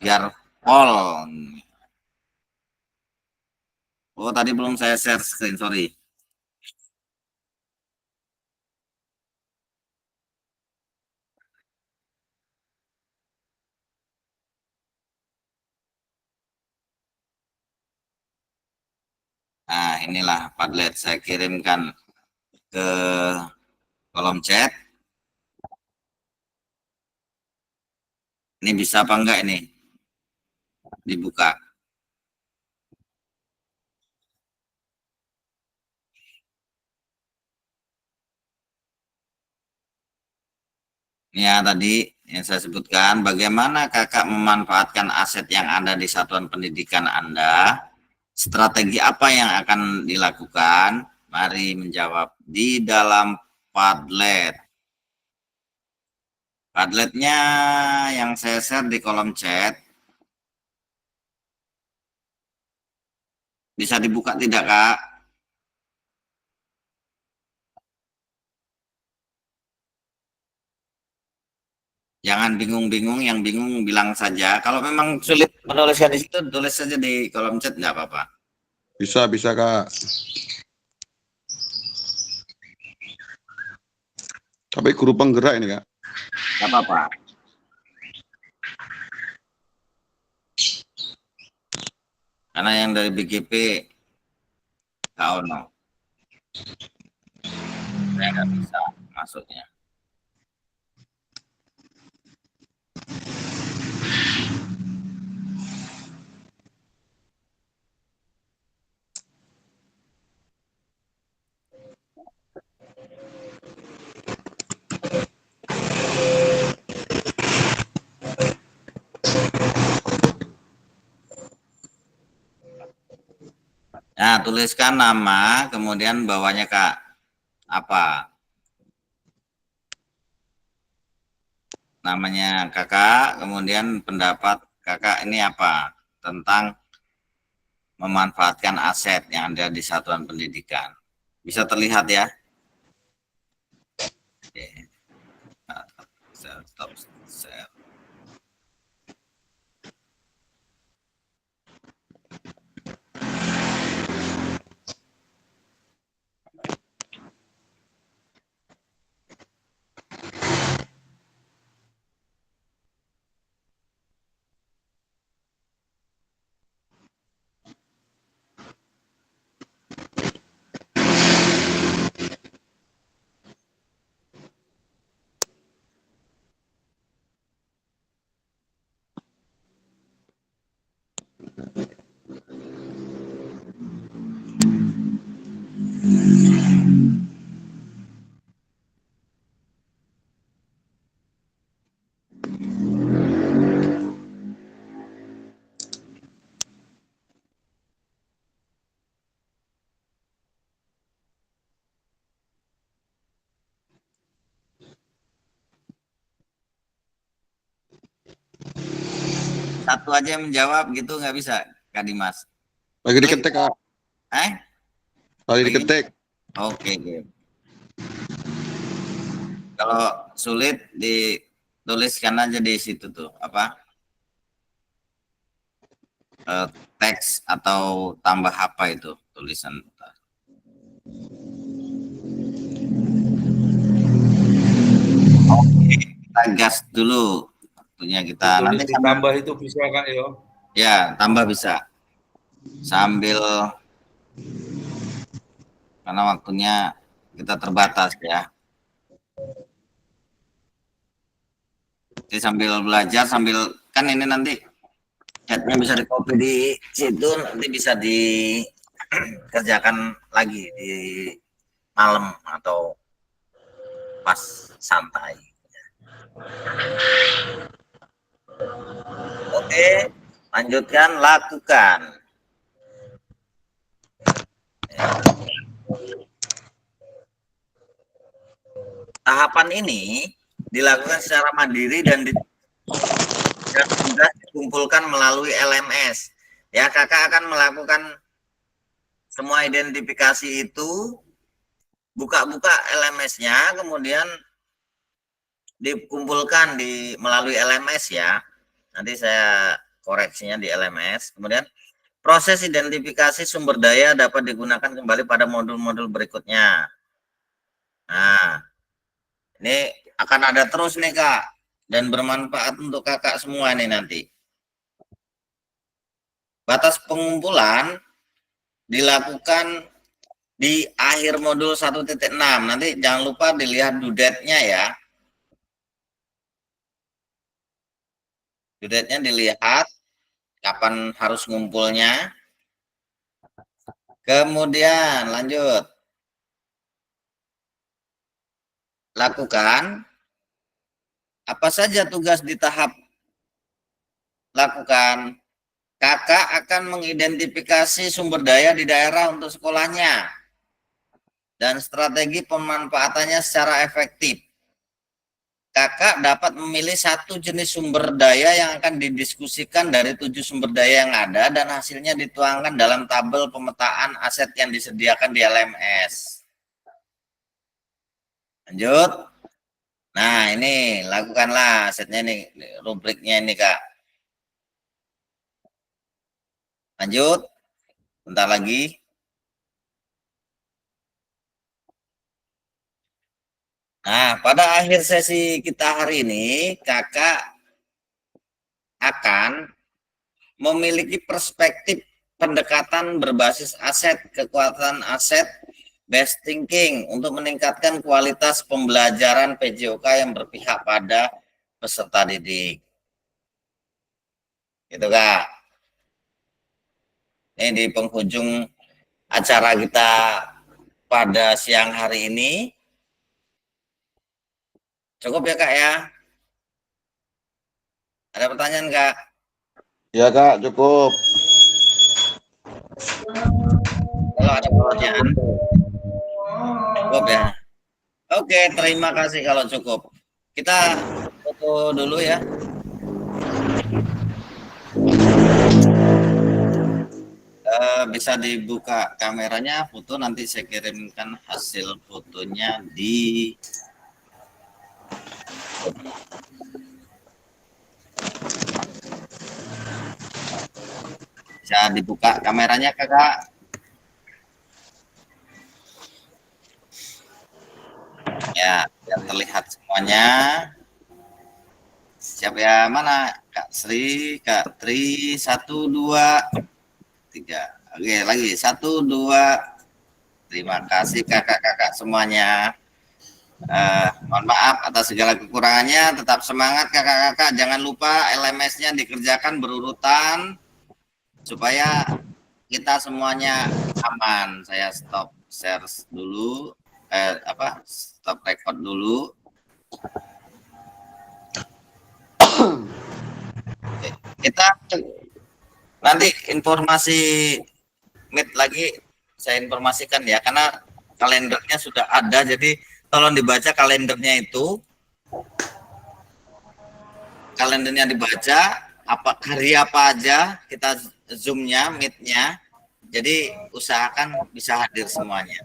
biar pol. Oh, tadi belum saya share screen, sorry. Nah, inilah Padlet saya kirimkan ke kolom chat. Ini bisa apa enggak ini? Dibuka. Ya, tadi yang saya sebutkan, bagaimana kakak memanfaatkan aset yang ada di satuan pendidikan Anda, strategi apa yang akan dilakukan, mari menjawab di dalam Padlet. Padletnya yang saya share di kolom chat, bisa dibuka tidak, Kak? Jangan bingung-bingung, yang bingung bilang saja. Kalau memang sulit menuliskan di situ, tulis saja di kolom chat, nggak apa-apa. Bisa, Kak. Tapi guru penggerak ini, Kak. Nggak apa-apa. Karena yang dari BGP, Kak Ono. Saya nggak bisa masuknya. Nah, tuliskan nama, kemudian bawahnya Kak, apa? Namanya kakak, kemudian pendapat kakak ini apa? Tentang memanfaatkan aset yang ada di satuan pendidikan. Bisa terlihat ya? Oke. Stop. satu aja yang menjawab gitu nggak bisa, Kak Dimas? Lagi diketik, Kak. Lagi diketik. Oke. Kalau sulit dituliskan aja di situ tuh apa? Teks atau tambah apa itu tulisan. Oke, kita gas dulu. Waktunya kita Tulis nanti ditambah itu bisa, Kak, yo. Ya, tambah bisa. Sambil karena waktunya kita terbatas ya. Jadi sambil belajar, sambil kan ini nanti chatnya bisa di-copy di situ, nanti bisa dikerjakan lagi di malam atau pas santai. Oke, lanjutkan, lakukan. Tahapan ini dilakukan secara mandiri dan sudah dikumpulkan melalui LMS. Ya, kakak akan melakukan semua identifikasi itu, buka-buka LMS-nya, kemudian dikumpulkan melalui LMS ya. Nanti saya koreksinya di LMS. Kemudian proses identifikasi sumber daya dapat digunakan kembali pada modul-modul berikutnya. Nah, ini akan ada terus nih Kak, dan bermanfaat untuk kakak semua nih nanti. Batas pengumpulan dilakukan di akhir modul 1.6. Nanti jangan lupa dilihat due-date-nya ya. Due-date-nya dilihat kapan harus ngumpulnya. Kemudian lanjut. Lakukan apa saja tugas di tahap lakukan. Kakak akan mengidentifikasi sumber daya di daerah untuk sekolahnya dan strategi pemanfaatannya secara efektif. Kakak dapat memilih satu jenis sumber daya yang akan didiskusikan dari 7 sumber daya yang ada dan hasilnya dituangkan dalam tabel pemetaan aset yang disediakan di LMS. Lanjut. Nah, ini lakukanlah asetnya nih, rubriknya ini Kak. Lanjut. Bentar lagi. Nah, pada akhir sesi kita hari ini, kakak akan memiliki perspektif pendekatan berbasis aset, kekuatan aset, best thinking untuk meningkatkan kualitas pembelajaran PJOK yang berpihak pada peserta didik. Gitu Kak. Ini di penghujung acara kita pada siang hari ini. Cukup ya Kak ya? Ada pertanyaan Kak? Ya Kak, cukup. Kalau ada pertanyaan, cukup ya? Oke, terima kasih kalau cukup. Kita foto dulu ya. Bisa dibuka kameranya, foto nanti saya kirimkan hasil fotonya di bisa dibuka kameranya Kakak. Ya, biar terlihat semuanya. Siap ya, mana Kak Sri, Kak Tri, 1, 2, 3. Oke, lagi 1, 2. Terima kasih kakak-kakak semuanya. Mohon maaf atas segala kekurangannya. Tetap semangat kakak-kakak. Jangan lupa LMS-nya dikerjakan berurutan supaya kita semuanya aman. Saya stop share dulu. Stop record dulu. Kita nanti informasi Meet lagi saya informasikan ya, karena kalendernya sudah ada, jadi tolong dibaca kalendernya itu. Kalendernya dibaca, apa hari apa aja kita zoom-nya, meet-nya. Jadi usahakan bisa hadir semuanya.